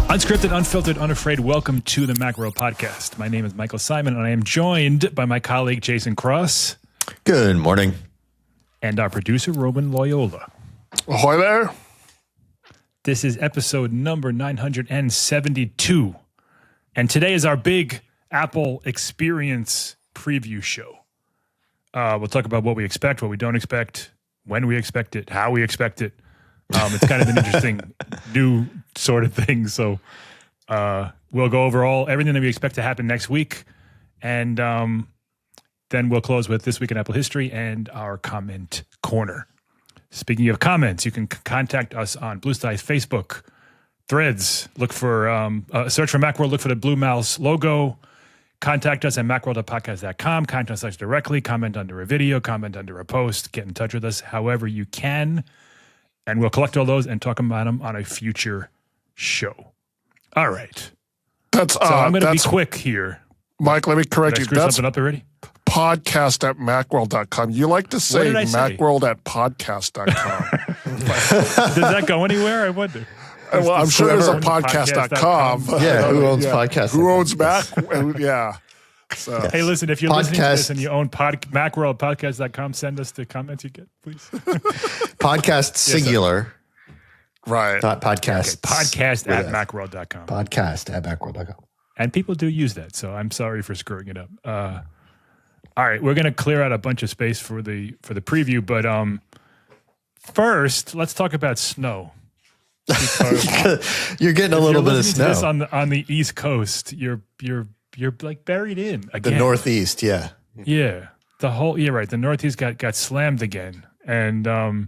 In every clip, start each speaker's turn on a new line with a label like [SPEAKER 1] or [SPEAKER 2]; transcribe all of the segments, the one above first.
[SPEAKER 1] Unscripted, unfiltered, unafraid. Welcome to the Macworld Podcast. My name is Michael Simon, and I am joined by my colleague Jason Cross.
[SPEAKER 2] Good morning.
[SPEAKER 1] And our producer, Roman Loyola.
[SPEAKER 3] Ahoy there.
[SPEAKER 1] This is episode number 972. And today is our big Apple experience preview show. We'll talk about what we expect, what we don't expect, when we expect it, how we expect it. It's kind of an interesting new sort of thing. So we'll go over everything that we expect to happen next week. And then we'll close with This Week in Apple History and our comment corner. Speaking of comments, you can contact us on Blue Sky's Facebook, Threads. Look for, search for Macworld, look for the Blue Mouse logo. Contact us at macworld.podcast.com. Contact us directly. Comment under a video. Comment under a post. Get in touch with us however you can. And we'll collect all those and talk about them on a future show. All right. So I'm going to be quick here.
[SPEAKER 3] Mike, let me correct you.
[SPEAKER 1] Did I screw something up already?
[SPEAKER 3] Podcast at macworld.com. You like to say macworld at podcast.com.
[SPEAKER 1] Does that go anywhere? I wonder.
[SPEAKER 3] Well, I'm sure there's a podcast.com.
[SPEAKER 2] Yeah, who owns podcast?
[SPEAKER 3] Who owns Mac? Yeah. So.
[SPEAKER 1] Hey, listen, if you're listening to this and you own MacworldPodcast.com, send us the comments you get, please.
[SPEAKER 2] Podcast singular.
[SPEAKER 3] Right.
[SPEAKER 2] Not podcast.
[SPEAKER 1] Okay, podcast at Macworld.com.
[SPEAKER 2] Podcast at Macworld.com.
[SPEAKER 1] And people do use that, so I'm sorry for screwing it up. All right, we're going to clear out a bunch of space for the preview, but first, let's talk about snow.
[SPEAKER 2] You're getting a little bit of snow.
[SPEAKER 1] This on the East Coast, you're like buried in again.
[SPEAKER 2] The Northeast, yeah.
[SPEAKER 1] Yeah. The Northeast got slammed again. And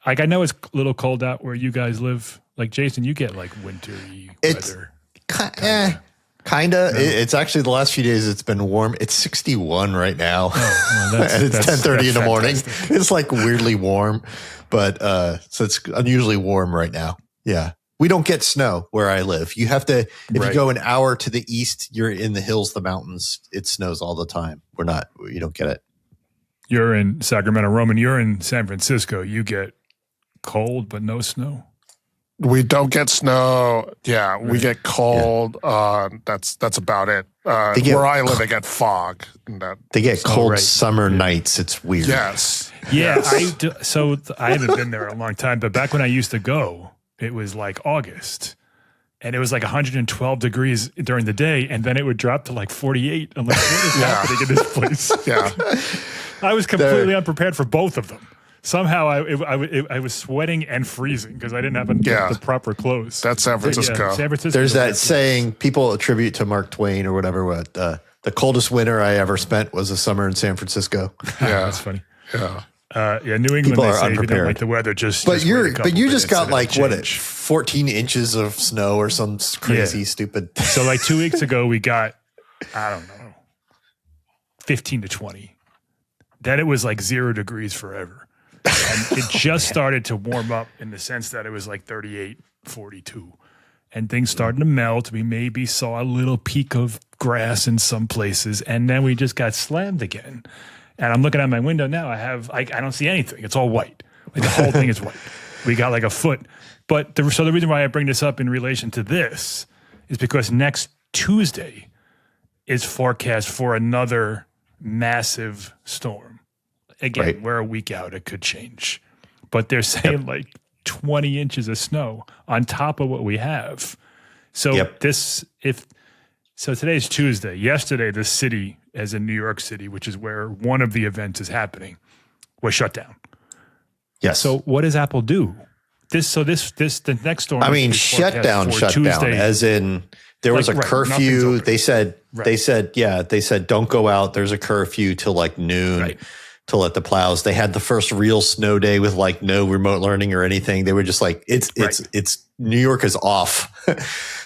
[SPEAKER 1] like I know it's a little cold out where you guys live. Like Jason, you get like wintry weather.
[SPEAKER 2] Kinda. No. It's actually the last few days it's been warm. It's 61 right now.
[SPEAKER 1] Oh, well,
[SPEAKER 2] and it's 10:30 in the morning. It's like weirdly warm. But so it's unusually warm right now. Yeah. We don't get snow where I live. You have to, if you go an hour to the east, you're in the hills, the mountains. It snows all the time. You don't get it.
[SPEAKER 1] You're in Sacramento, Roman. You're in San Francisco. You get cold, but no snow.
[SPEAKER 3] We don't get snow. Yeah, we get cold. Yeah. That's about it. Where I live, they get fog.
[SPEAKER 2] They get cold summer nights. It's weird.
[SPEAKER 3] Yes.
[SPEAKER 1] Yeah. So I haven't been there a long time, but back when I used to go, it was like August. And it was like 112 degrees during the day, and then it would drop to like 48. I'm like, what is happening in this place?
[SPEAKER 3] Yeah.
[SPEAKER 1] I was completely unprepared for both of them. Somehow I was sweating and freezing because I didn't have the proper clothes.
[SPEAKER 3] That's San Francisco.
[SPEAKER 1] San Francisco.
[SPEAKER 2] There's that saying people attribute to Mark Twain or whatever. The coldest winter I ever spent was a summer in San Francisco.
[SPEAKER 1] Yeah, that's funny.
[SPEAKER 3] Yeah.
[SPEAKER 1] New England.
[SPEAKER 2] People
[SPEAKER 1] they
[SPEAKER 2] are
[SPEAKER 1] say
[SPEAKER 2] unprepared.
[SPEAKER 1] If you don't like the weather,
[SPEAKER 2] you just got like 14 inches of snow or some crazy stupid.
[SPEAKER 1] So like 2 weeks ago we got, I don't know, 15 to 20. Then it was like 0 degrees forever. And it just started to warm up in the sense that it was like 38, 42. And things started to melt. We maybe saw a little peak of grass in some places. And then we just got slammed again. And I'm looking out my window now. I don't see anything. It's all white. Like the whole thing is white. We got like a foot. But so the reason why I bring this up in relation to this is because next Tuesday is forecast for another massive storm. Again, we're a week out. It could change. But they're saying like 20 inches of snow on top of what we have. So today's Tuesday. Yesterday, the city, as in New York City, which is where one of the events is happening, was shut down.
[SPEAKER 2] Yes.
[SPEAKER 1] So what does Apple do? The next storm.
[SPEAKER 2] I mean, shut down, as in there was a curfew. They said, don't go out. There's a curfew till like noon to let the plows. They had the first real snow day with like no remote learning or anything. They were just like, it's New York is off.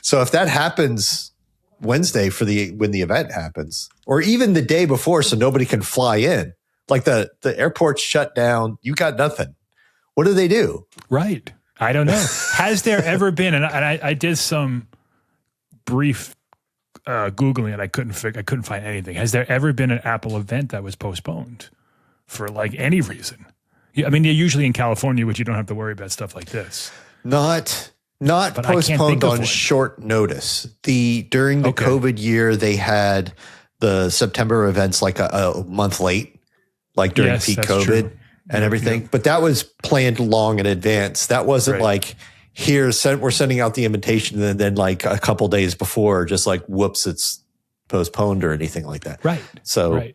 [SPEAKER 2] So if that happens Wednesday when the event happens, or even the day before, so nobody can fly in, like the airport's shut down, you got nothing. What do they do?
[SPEAKER 1] Right. I don't know. Has there ever been, and I did some brief Googling and I couldn't find anything. Has there ever been an Apple event that was postponed for like any reason? I mean, they're usually in California, which you don't have to worry about stuff like this.
[SPEAKER 2] Not Not postponed on short notice. During the COVID year, they had the September events like a month late, like during peak COVID and everything. But that was planned long in advance. That wasn't like, we're sending out the invitation and then like a couple days before, just like, whoops, it's postponed or anything like that.
[SPEAKER 1] Right.
[SPEAKER 2] So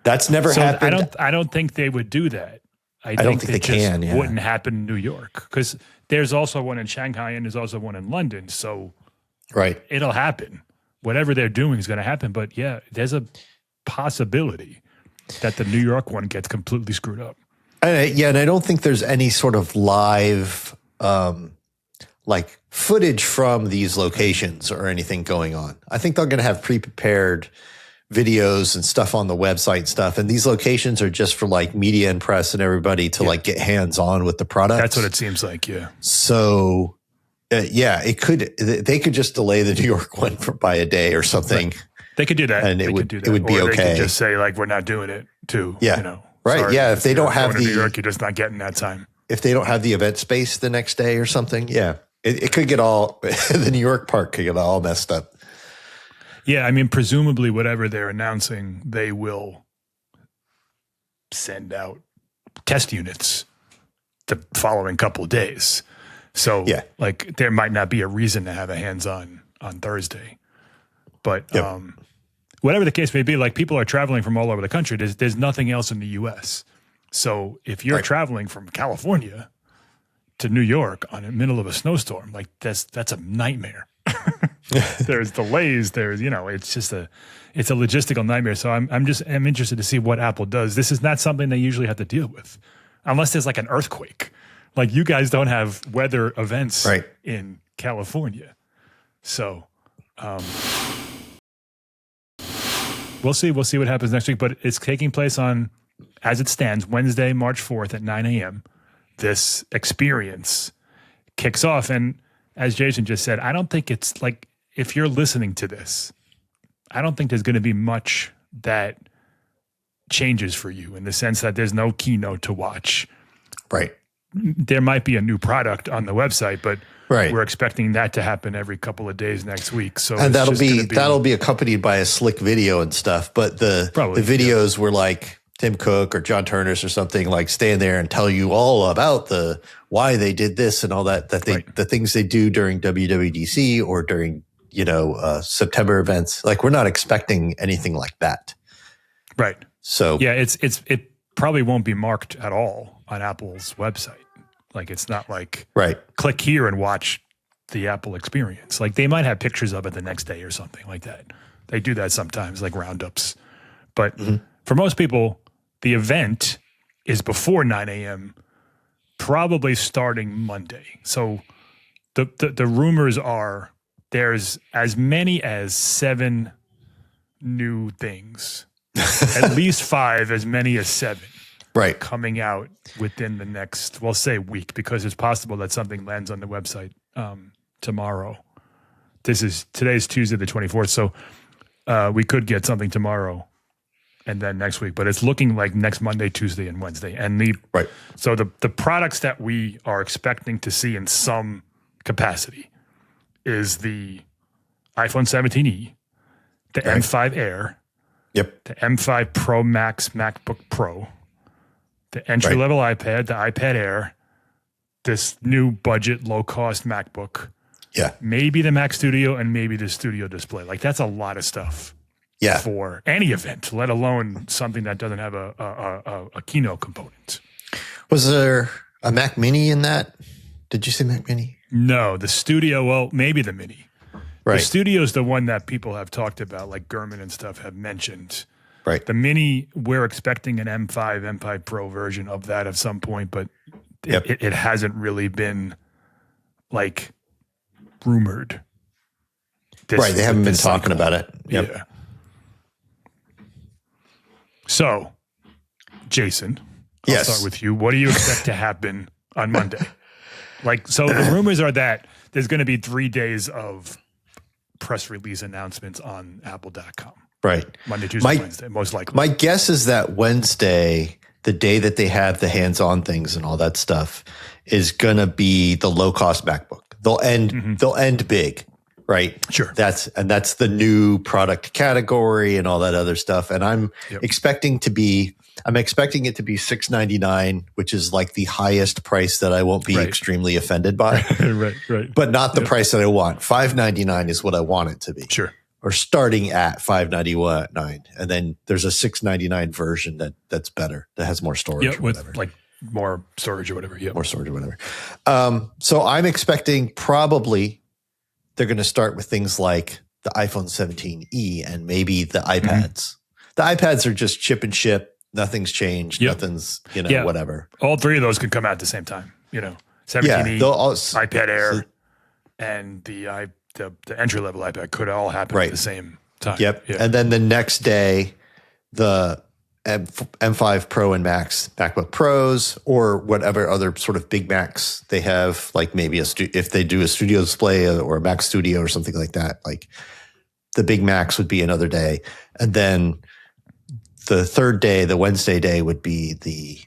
[SPEAKER 2] that's never happened.
[SPEAKER 1] I don't think they would do that. I
[SPEAKER 2] don't think they can. Yeah.
[SPEAKER 1] Wouldn't happen in New York because there's also one in Shanghai and there's also one in London. So it'll happen. Whatever they're doing is going to happen. But yeah, there's a possibility that the New York one gets completely screwed up.
[SPEAKER 2] And I don't think there's any sort of live like footage from these locations or anything going on. I think they're going to have pre-prepared videos and stuff on the website and stuff. And these locations are just for like media and press and everybody to like get hands-on with the product.
[SPEAKER 1] That's what it seems like. Yeah.
[SPEAKER 2] So they could just delay the New York one by a day or something.
[SPEAKER 1] Right. They could do that.
[SPEAKER 2] And it would be
[SPEAKER 1] or
[SPEAKER 2] okay.
[SPEAKER 1] They could just say like, we're not doing it too.
[SPEAKER 2] Yeah.
[SPEAKER 1] You know,
[SPEAKER 2] right.
[SPEAKER 1] Sorry,
[SPEAKER 2] yeah. If they don't have
[SPEAKER 1] New York, you're just not getting that time.
[SPEAKER 2] If they don't have the event space the next day or something. Yeah. It could get the New York part could get all messed up.
[SPEAKER 1] Yeah, I mean, presumably whatever they're announcing, they will send out test units the following couple of days. So, like, there might not be a reason to have a hands-on on Thursday. But whatever the case may be, like, people are traveling from all over the country. There's nothing else in the U.S. So if you're traveling from California to New York on the middle of a snowstorm, like, that's a nightmare. There's delays. It's just it's a logistical nightmare. So I'm interested to see what Apple does. This is not something they usually have to deal with, unless there's like an earthquake. Like you guys don't have weather events in California, so we'll see. We'll see what happens next week. But it's taking place on, as it stands, Wednesday, March 4th at 9 a.m. This experience kicks off, and as Jason just said, I don't think it's like, if you're listening to this, I don't think there's going to be much that changes for you in the sense that there's no keynote to watch.
[SPEAKER 2] Right.
[SPEAKER 1] There might be a new product on the website, but we're expecting that to happen every couple of days next week. So
[SPEAKER 2] and that'll be accompanied by a slick video and stuff. But the videos were like Tim Cook or John Turners or something, like stand there and tell you all about why they did this and all that the things they do during WWDC or during September events. Like, we're not expecting anything like that.
[SPEAKER 1] Right.
[SPEAKER 2] So
[SPEAKER 1] yeah, it probably won't be marked at all on Apple's website. Like, it's not like click here and watch the Apple experience. Like, they might have pictures of it the next day or something like that. They do that sometimes, like roundups. But for most people, the event is before 9 a.m., probably starting Monday. So the rumors are there's as many as 7 new things, at least 5, as many as 7. Coming out within the next, we'll say week, because it's possible that something lands on the website tomorrow. Today's Tuesday the 24th, so we could get something tomorrow and then next week, but it's looking like next Monday, Tuesday, and Wednesday. And so the products that we are expecting to see in some capacity is the iPhone 17e, the M5 Air, the M5 Pro Max MacBook Pro, the entry-level iPad, the iPad Air, this new budget, low-cost MacBook, maybe the Mac Studio, and maybe the Studio Display. Like, that's a lot of stuff for any event, let alone something that doesn't have a keynote component.
[SPEAKER 2] Was there a Mac Mini in that? Did you say Mac Mini?
[SPEAKER 1] No, the Studio, well, maybe the Mini. The Studio is the one that people have talked about, like Gurman and stuff have mentioned. The Mini, we're expecting an M5 Pro version of that at some point, but it hasn't really been, like, rumored.
[SPEAKER 2] They haven't been talking about it.
[SPEAKER 1] Yeah. So, Jason, I'll start with you. What do you expect to happen on Monday? Like, so the rumors are that there's going to be 3 days of press release announcements on apple.com. Monday, Tuesday, Wednesday, most likely.
[SPEAKER 2] My guess is that Wednesday, the day that they have the hands-on things and all that stuff, is going to be the low-cost MacBook. they'll end big, right?
[SPEAKER 1] Sure.
[SPEAKER 2] That's the new product category and all that other stuff. And I'm expecting it to be $699, which is like the highest price that I won't be extremely offended by.
[SPEAKER 1] right.
[SPEAKER 2] But not the price that I want. $599 is what I want it to be.
[SPEAKER 1] Sure.
[SPEAKER 2] Or starting at $599, and then there's a $699 version that's better, that has more storage.
[SPEAKER 1] Yeah, with like more storage or whatever. Yeah,
[SPEAKER 2] more storage or whatever. So I'm expecting probably they're going to start with things like the iPhone 17e and maybe the iPads. The iPads are just chip and ship. Nothing's changed. Nothing's whatever.
[SPEAKER 1] All three of those could come out at the same time. 17e, iPad Air, and the entry level iPad could all happen at the same time.
[SPEAKER 2] Yep. Yeah. And then the next day, the M5 Pro and Max, MacBook Pros, or whatever other sort of big Macs they have, like maybe if they do a studio display or a Mac Studio or something like that, like the big Macs would be another day. And then the third day, the Wednesday day, would be the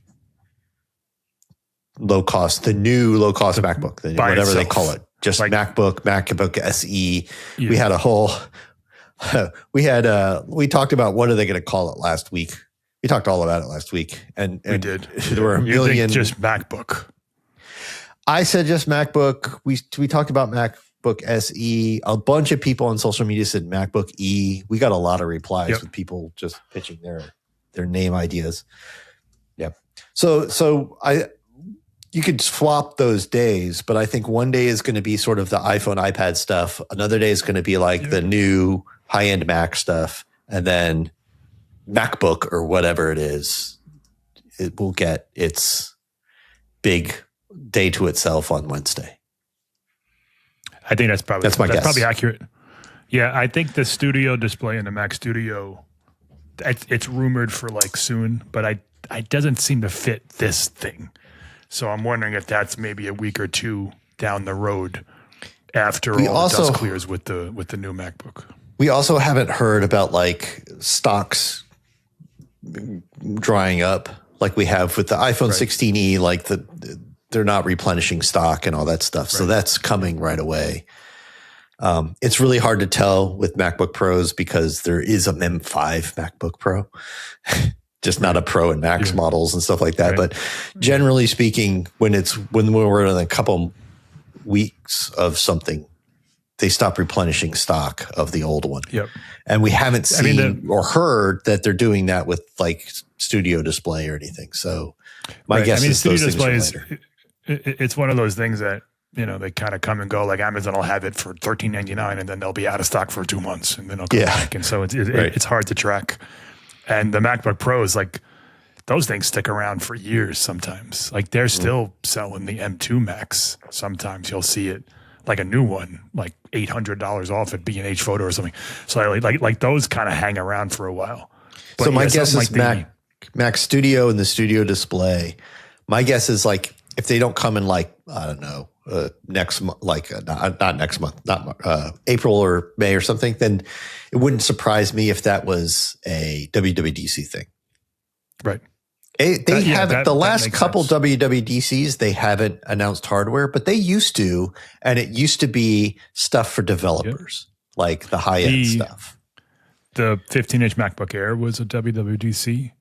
[SPEAKER 2] new low cost MacBook, whatever they call it. Just like MacBook SE. Yeah. We had a whole, we talked about what are they going to call it last week. We talked all about it last week. And
[SPEAKER 1] we did.
[SPEAKER 2] There were a million.
[SPEAKER 1] Just MacBook.
[SPEAKER 2] I said just MacBook. We talked about MacBook SE. A bunch of people on social media said MacBook E. We got a lot of replies with people just pitching their name ideas. Yeah. So you could swap those days, but I think one day is going to be sort of the iPhone, iPad stuff. Another day is going to be like the new high-end Mac stuff. And then MacBook or whatever it is, it will get its big day to itself on Wednesday.
[SPEAKER 1] I think that's probably
[SPEAKER 2] guess.
[SPEAKER 1] Probably accurate. Yeah, I think the Studio display in the Mac Studio, it's rumored for like soon, but it doesn't seem to fit this thing. So I'm wondering if that's maybe a week or two down the road after all the dust clears with the new MacBook.
[SPEAKER 2] We also haven't heard about like stocks drying up like we have with the iPhone 16e, like they're not replenishing stock and all that stuff. So that's coming right away. It's really hard to tell with MacBook Pros because there is a M5 MacBook Pro. Just not a Pro and Max models and stuff like that. But generally speaking, when we're in a couple weeks of something, they stop replenishing stock of the old one. Yep. And we haven't seen or heard that they're doing that with like Studio Display or anything. So my guess is
[SPEAKER 1] Studio Display is it's one of those things that they kind of come and go. Like Amazon will have it for $13.99 and then they'll be out of stock for 2 months and then they'll come back. And so it's hard to track. And the MacBook Pros, like those things stick around for years sometimes. Like they're still selling the M2 Max. Sometimes you'll see it like a new one, like $800 off at B&H Photo or something. So like those kind of hang around for a while. But
[SPEAKER 2] so my guess is Mac Studio and the Studio Display. My guess is like if they don't come in like, I don't know, next month, like not next month, not April or May or something, then it wouldn't surprise me if that was a WWDC thing.
[SPEAKER 1] Right.
[SPEAKER 2] They haven't, the last couple WWDCs, they haven't announced hardware, but they used to, and it used to be stuff for developers, like the high-end stuff.
[SPEAKER 1] The 15-inch MacBook Air was a WWDC.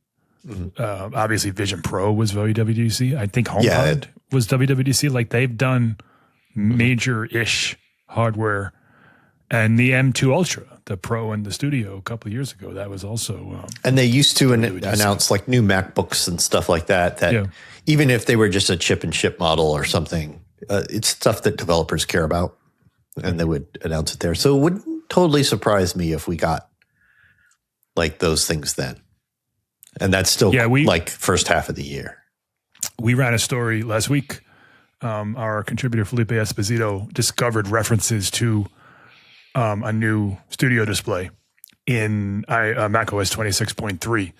[SPEAKER 1] Mm-hmm. Obviously, Vision Pro was WWDC. I think HomePod was WWDC. Like they've done major-ish hardware, and the M2 Ultra, the Pro and the Studio, a couple of years ago, that was also.
[SPEAKER 2] And they used to announce like new MacBooks and stuff like that. That even if they were just a chip and ship model or something, it's stuff that developers care about, and they would announce it there. So it wouldn't totally surprise me if we got like those things then. And that's still like first half of the year.
[SPEAKER 1] We ran a story last week. Our contributor, Felipe Esposito, discovered references to a new Studio Display in macOS 26.3.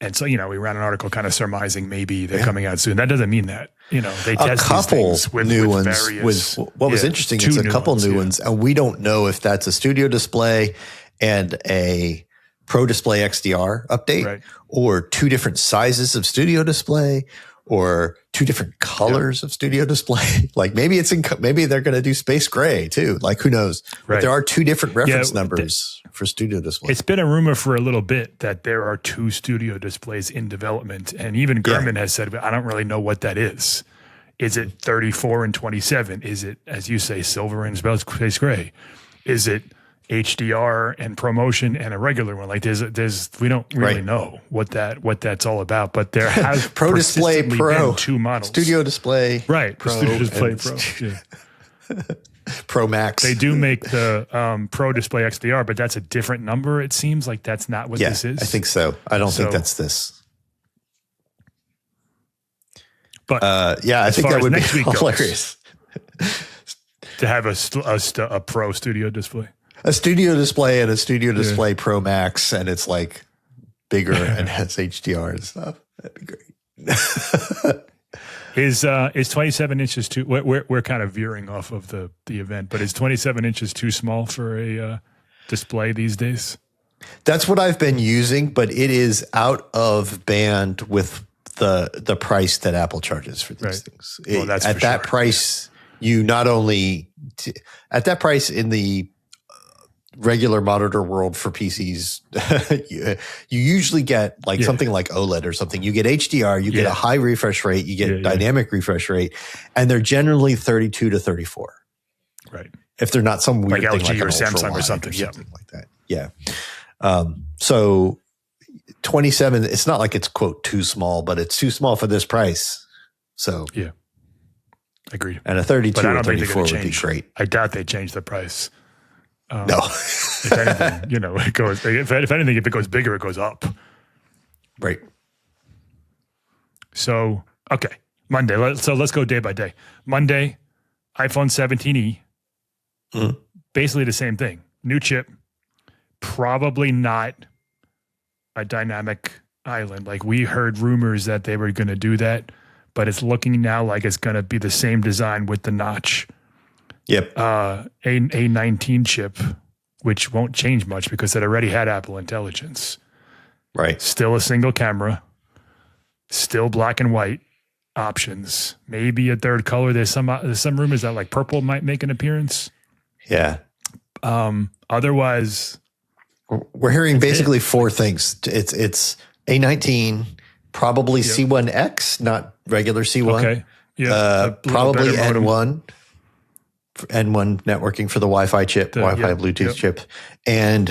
[SPEAKER 1] And so, we ran an article kind of surmising maybe they're coming out soon. That doesn't mean that, they test these things with
[SPEAKER 2] new ones.
[SPEAKER 1] Various,
[SPEAKER 2] what was interesting is a couple new ones, and we don't know if that's a Studio Display and a Pro Display XDR update, or two different sizes of Studio Display, or two different colors of Studio Display. Like maybe maybe they're going to do space gray too. Like who knows? Right. But there are two different reference numbers for Studio Display.
[SPEAKER 1] It's been a rumor for a little bit that there are two Studio Displays in development, and even Gurman has said, I don't really know what that is. Is it 34 and 27? Is it, as you say, silver and space gray? Is it HDR and ProMotion and a regular one? Like we don't really know what that's all about, but there has
[SPEAKER 2] Pro Display Pro
[SPEAKER 1] been two models.
[SPEAKER 2] Studio Display
[SPEAKER 1] Pro, Studio Display Pro. Yeah.
[SPEAKER 2] Pro Max.
[SPEAKER 1] They do make the Pro Display XDR, but that's a different number. It seems like that's not what this is.
[SPEAKER 2] I think so. I don't think that's this.
[SPEAKER 1] But
[SPEAKER 2] I think that would be hilarious
[SPEAKER 1] to have a Pro Studio Display.
[SPEAKER 2] A Studio Display and a Studio Display Pro Max, and it's like bigger and has HDR and stuff. That'd be great.
[SPEAKER 1] Is 27 inches too? We're kind of veering off of the event, but is 27 inches too small for a display these days?
[SPEAKER 2] That's what I've been using, but it is out of band with the price that Apple charges for these things.
[SPEAKER 1] Well, that's
[SPEAKER 2] at that price, you not only at that price in the regular monitor world for PCs, you usually get like something like OLED or something. You get HDR, you get a high refresh rate, you get dynamic refresh rate, and they're generally 32 to 34.
[SPEAKER 1] Right.
[SPEAKER 2] If they're not some weird
[SPEAKER 1] like
[SPEAKER 2] thing
[SPEAKER 1] LG
[SPEAKER 2] like
[SPEAKER 1] or Samsung or something
[SPEAKER 2] like that. Yeah. So 27, it's not like it's quote too small, but it's too small for this price. So
[SPEAKER 1] yeah. Agreed.
[SPEAKER 2] And a 32 or 34 would be great.
[SPEAKER 1] I doubt they change the price.
[SPEAKER 2] No.
[SPEAKER 1] If anything, it goes. If anything, if it goes bigger, it goes up.
[SPEAKER 2] Right.
[SPEAKER 1] So okay, Monday. Let's go day by day. Monday, iPhone 17e. Basically the same thing. New chip. Probably not a dynamic island. Like we heard rumors that they were going to do that, but it's looking now like it's going to be the same design with the notch.
[SPEAKER 2] Yep.
[SPEAKER 1] A19 chip, which won't change much because it already had Apple Intelligence.
[SPEAKER 2] Right.
[SPEAKER 1] Still a single camera. Still black and white options. Maybe a third color. There's some rumors that like purple might make an appearance.
[SPEAKER 2] Yeah.
[SPEAKER 1] Otherwise,
[SPEAKER 2] we're hearing basically four things. It's A19, probably C1X, not regular C1.
[SPEAKER 1] Okay. Yeah.
[SPEAKER 2] Probably N1. N1 networking for the Wi-Fi chip, Bluetooth chip, and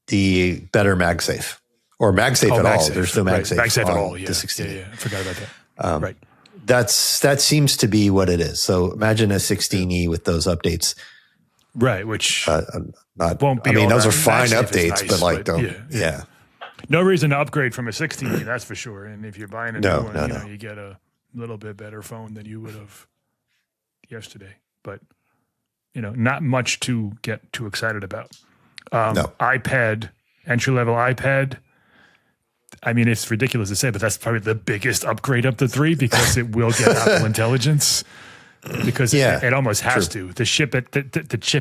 [SPEAKER 2] the better MagSafe or MagSafe at all. There's no MagSafe.
[SPEAKER 1] MagSafe at all. Yeah.
[SPEAKER 2] The 16.
[SPEAKER 1] Yeah. I forgot about that. Right.
[SPEAKER 2] That seems to be what it is. So imagine a 16e with those updates.
[SPEAKER 1] Right. Which
[SPEAKER 2] won't be. I mean, those are fine updates, but like don't. Yeah.
[SPEAKER 1] No reason to upgrade from a 16e. That's for sure. And if you're buying a new one, you get a little bit better phone than you would have yesterday. But, not much to get too excited about. iPad, entry-level iPad. I mean, it's ridiculous to say, but that's probably the biggest upgrade of the three because it will get Apple Intelligence. Because it almost has to. The chip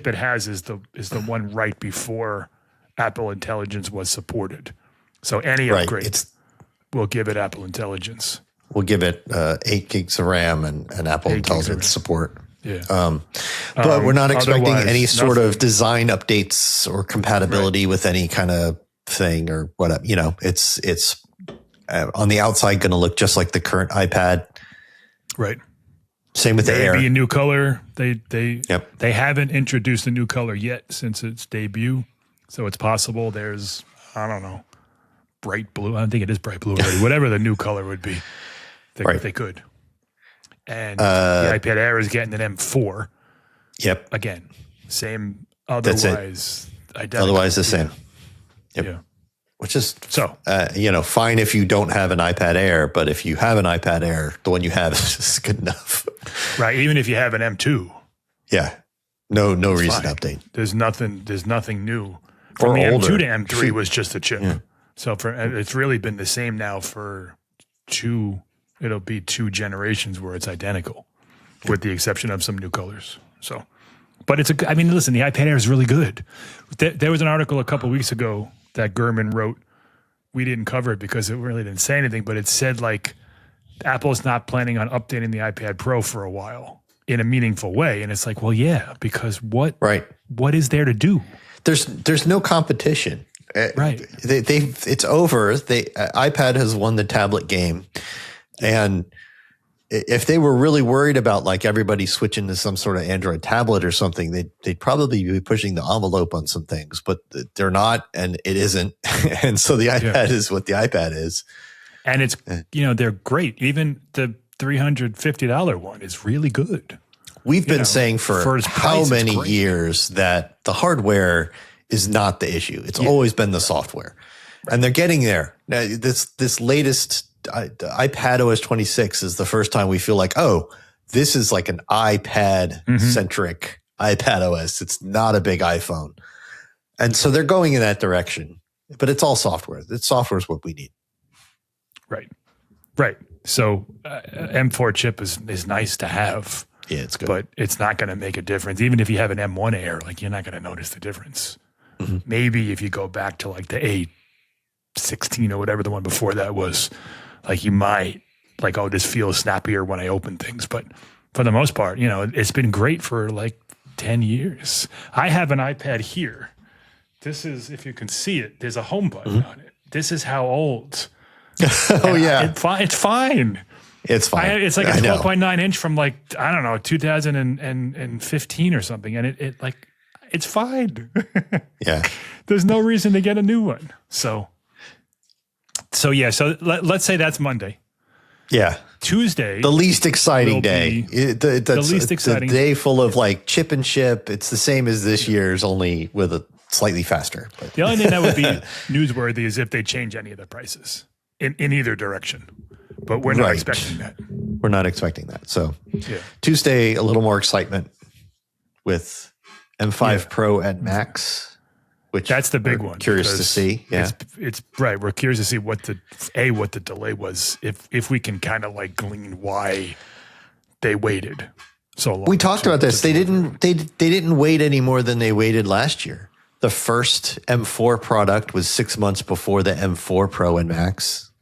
[SPEAKER 1] it has is the one right before Apple Intelligence was supported. So any upgrade will give it Apple Intelligence.
[SPEAKER 2] We'll give it 8 gigs of RAM and Apple Intelligence support.
[SPEAKER 1] Yeah.
[SPEAKER 2] But we're not expecting any sort of design updates or compatibility with any kind of thing or whatever. It's on the outside going to look just like the current iPad.
[SPEAKER 1] Right.
[SPEAKER 2] Same with the Air.
[SPEAKER 1] Maybe a new color. They haven't introduced a new color yet since its debut. So it's possible there's, I don't know, bright blue. I don't think it is bright blue already. Whatever the new color would be, they could. And the iPad Air is getting an M4.
[SPEAKER 2] Yep.
[SPEAKER 1] Again, same. Otherwise, identical.
[SPEAKER 2] Otherwise the same. Yep.
[SPEAKER 1] Yeah.
[SPEAKER 2] Which is fine if you don't have an iPad Air, but if you have an iPad Air, the one you have is just good enough.
[SPEAKER 1] Right. Even if you have an M2.
[SPEAKER 2] Yeah. No reason to update.
[SPEAKER 1] There's nothing new. From the M2 to M3 was just a chip. Yeah. So it's really been the same now for it'll be 2 generations where it's identical, with the exception of some new colors. So, but listen, the iPad Air is really good. There was an article a couple weeks ago that Gurman wrote. We didn't cover it because it really didn't say anything, but it said like Apple's not planning on updating the iPad Pro for a while in a meaningful way. And it's like, well, yeah, because what is there to do?
[SPEAKER 2] There's no competition.
[SPEAKER 1] Right.
[SPEAKER 2] It's over. iPad has won the tablet game. And if they were really worried about like everybody switching to some sort of Android tablet or something, they'd probably be pushing the envelope on some things, but they're not, and it isn't. And so the iPad is what the iPad is.
[SPEAKER 1] And it's, they're great. Even the $350 one is really good.
[SPEAKER 2] We've been saying for how many years that the hardware is not the issue. It's always been the software. Right. And they're getting there. Now, this latest iPad OS 26 is the first time we feel like, oh, this is like an iPad-centric iPad OS. It's not a big iPhone. And so they're going in that direction. But it's all software. Software is what we need.
[SPEAKER 1] Right. So M4 chip is nice to have.
[SPEAKER 2] Yeah, it's good.
[SPEAKER 1] But it's not going to make a difference. Even if you have an M1 Air, like you're not going to notice the difference. Mm-hmm. Maybe if you go back to like the A16 or whatever the one before that was, like you might like, oh, this feels snappier when I open things. But for the most part, it's been great for like 10 years. I have an iPad here. This is, if you can see it, there's a home button on it. This is how old.
[SPEAKER 2] Yeah.
[SPEAKER 1] It's fine.
[SPEAKER 2] It's fine.
[SPEAKER 1] It's like a 12.9 inch from like, I don't know, 2015 or something. And it's fine.
[SPEAKER 2] Yeah.
[SPEAKER 1] There's no reason to get a new one. So let's say that's Monday.
[SPEAKER 2] Yeah.
[SPEAKER 1] Tuesday.
[SPEAKER 2] The least exciting day.
[SPEAKER 1] The least exciting.
[SPEAKER 2] The day full of like chip and ship. It's the same as this year's, only with a slightly faster. But.
[SPEAKER 1] The only thing that would be newsworthy is if they change any of the prices in either direction. But we're not expecting that.
[SPEAKER 2] We're not expecting that. So Tuesday, a little more excitement with M5 Pro and Max. Which
[SPEAKER 1] that's the big one.
[SPEAKER 2] Curious to see. Yeah,
[SPEAKER 1] it's right. We're curious to see what the delay was. If we can kind of like glean why they waited so long.
[SPEAKER 2] We talked about this. They didn't wait any more than they waited last year. The first M4 product was 6 months before the M4 Pro and Max.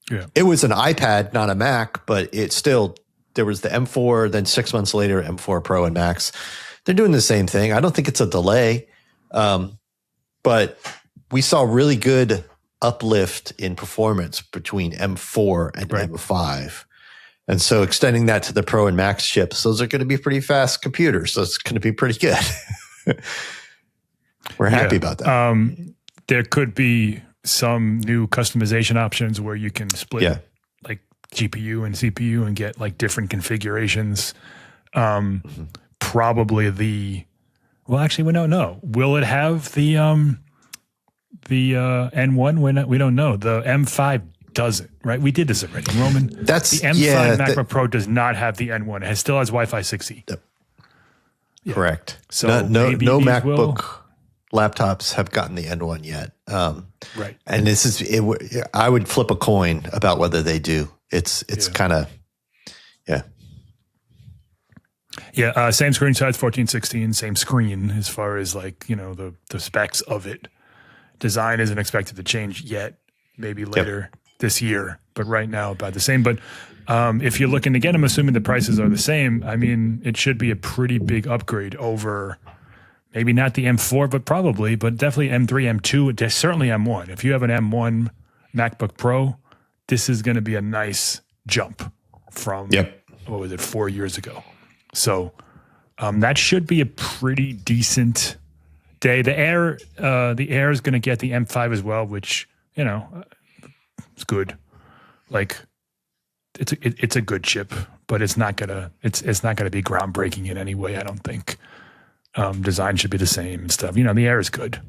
[SPEAKER 1] Yeah,
[SPEAKER 2] it was an iPad, not a Mac, but it still there was the M4. Then 6 months later, M4 Pro and Max. They're doing the same thing. I don't think it's a delay. But we saw really good uplift in performance between M4 and M5. And so extending that to the Pro and Max chips, those are going to be pretty fast computers. So it's going to be pretty good. We're happy about that.
[SPEAKER 1] There could be some new customization options where you can split like GPU and CPU and get like different configurations. Probably well, actually, we don't know. Will it have the N1? We don't know. The M5 doesn't, right? We did this already, Roman. The M5 MacBook Pro does not have the N1. It still has Wi-Fi 6E.
[SPEAKER 2] Yep. Yeah. Correct.
[SPEAKER 1] So
[SPEAKER 2] no MacBook laptops have gotten the N1 yet.
[SPEAKER 1] Right.
[SPEAKER 2] And this is I would flip a coin about whether they do. It's kind of
[SPEAKER 1] Yeah, same screen size, 1416, same screen as far as like, the specs of it. Design isn't expected to change yet, maybe later this year, but right now about the same. But if you're looking to get them, assuming the prices are the same, I mean, it should be a pretty big upgrade over maybe not the M4, but definitely M3, M2, certainly M1. If you have an M1 MacBook Pro, this is going to be a nice jump from, 4 years ago. So that should be a pretty decent day. The Air is going to get the M5 as well, which it's good. Like it's a good chip, but it's not gonna be groundbreaking in any way. I don't think. Design should be the same and stuff. The Air is good.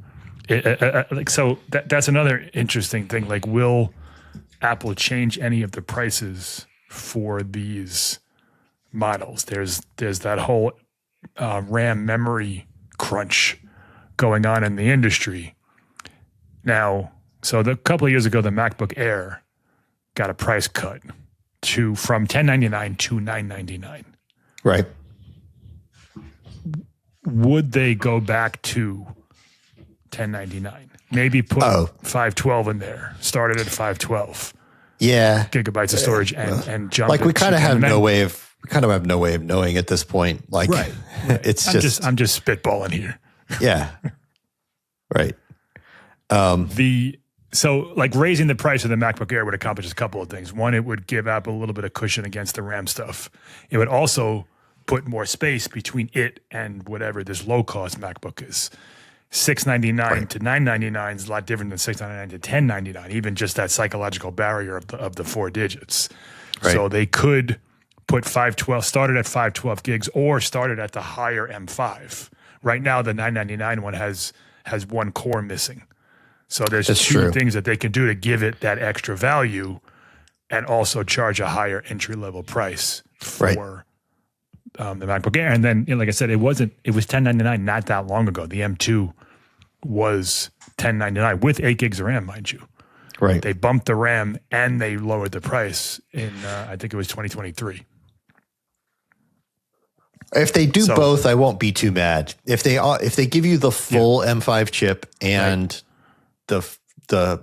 [SPEAKER 1] That's another interesting thing. Like, will Apple change any of the prices for these models? There's that whole RAM memory crunch going on in the industry now. So a couple of years ago, the MacBook Air got a price cut from $1,099 to $999.
[SPEAKER 2] Right.
[SPEAKER 1] Would they go back to $1,099? Maybe put 512 in there. Started at 512. gigabytes of storage and jump.
[SPEAKER 2] Like we kind of have no way of knowing at this point. Like it's
[SPEAKER 1] I'm just spitballing here.
[SPEAKER 2] Yeah. Right.
[SPEAKER 1] So like raising the price of the MacBook Air would accomplish a couple of things. One, it would give Apple a little bit of cushion against the RAM stuff. It would also put more space between it and whatever this low-cost MacBook is. $699 to $999 is a lot different than $699 to $1099, even just that psychological barrier of the 4 digits. Right. So they could put 512, started at 512 gigs or started at the higher M5. Right now, the $999 one has one core missing. So there's two things that they can do to give it that extra value and also charge a higher entry-level price for the MacBook Air. And then, like I said, it was $1099 not that long ago. The M2 was $1099 with 8 gigs of RAM, mind you.
[SPEAKER 2] Right.
[SPEAKER 1] They bumped the RAM and they lowered the price in, I think it was 2023.
[SPEAKER 2] If they do both, I won't be too mad. If they give you the full M5 chip and the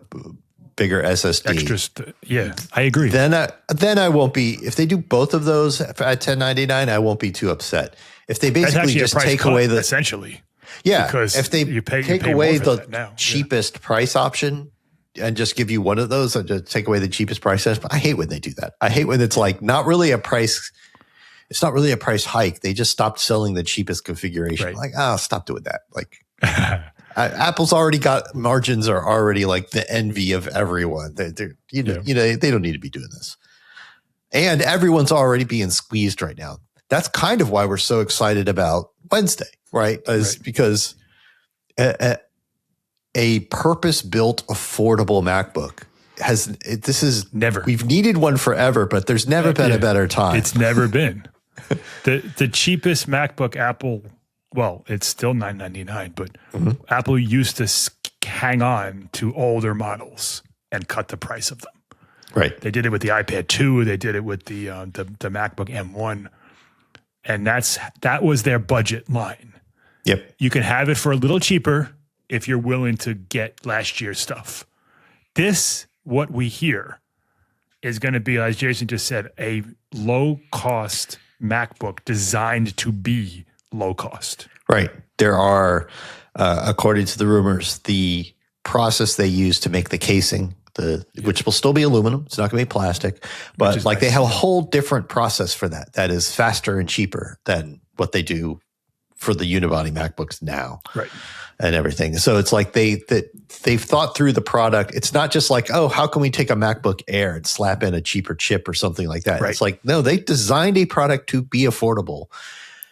[SPEAKER 2] bigger SSD,
[SPEAKER 1] I agree.
[SPEAKER 2] Then I won't be. If they do both of those at $1099, I won't be too upset. If they basically just take away the
[SPEAKER 1] essentially,
[SPEAKER 2] because if they take away the cheapest price option and just give you one of those and just take away the cheapest price, I hate when they do that. I hate when it's like not really a price. It's not really a price hike. They just stopped selling the cheapest configuration. Like, stop doing that. Like, Apple's already got margins are already like the envy of everyone. They don't need to be doing this. And everyone's already being squeezed right now. That's kind of why we're so excited about Wednesday, right? Because a purpose-built, affordable MacBook we've needed one forever, but there's never been a better time.
[SPEAKER 1] It's never been. The cheapest MacBook Apple, well, it's still $999, but Apple used to hang on to older models and cut the price of them.
[SPEAKER 2] Right.
[SPEAKER 1] They did it with the iPad 2. They did it with the MacBook M1, and that was their budget line.
[SPEAKER 2] Yep.
[SPEAKER 1] You can have it for a little cheaper if you're willing to get last year's stuff. What we hear is going to be, as Jason just said, a low-cost MacBook designed to be low-cost.
[SPEAKER 2] Right. There are, according to the rumors, the process they use to make the casing, which will still be aluminum. It's not going to be plastic. But they have a whole different process for that. That is faster and cheaper than what they do for the unibody MacBooks now.
[SPEAKER 1] Right.
[SPEAKER 2] And everything. So it's like they've thought through the product. It's not just like, how can we take a MacBook Air and slap in a cheaper chip or something like that? Right. It's like, no, they designed a product to be affordable.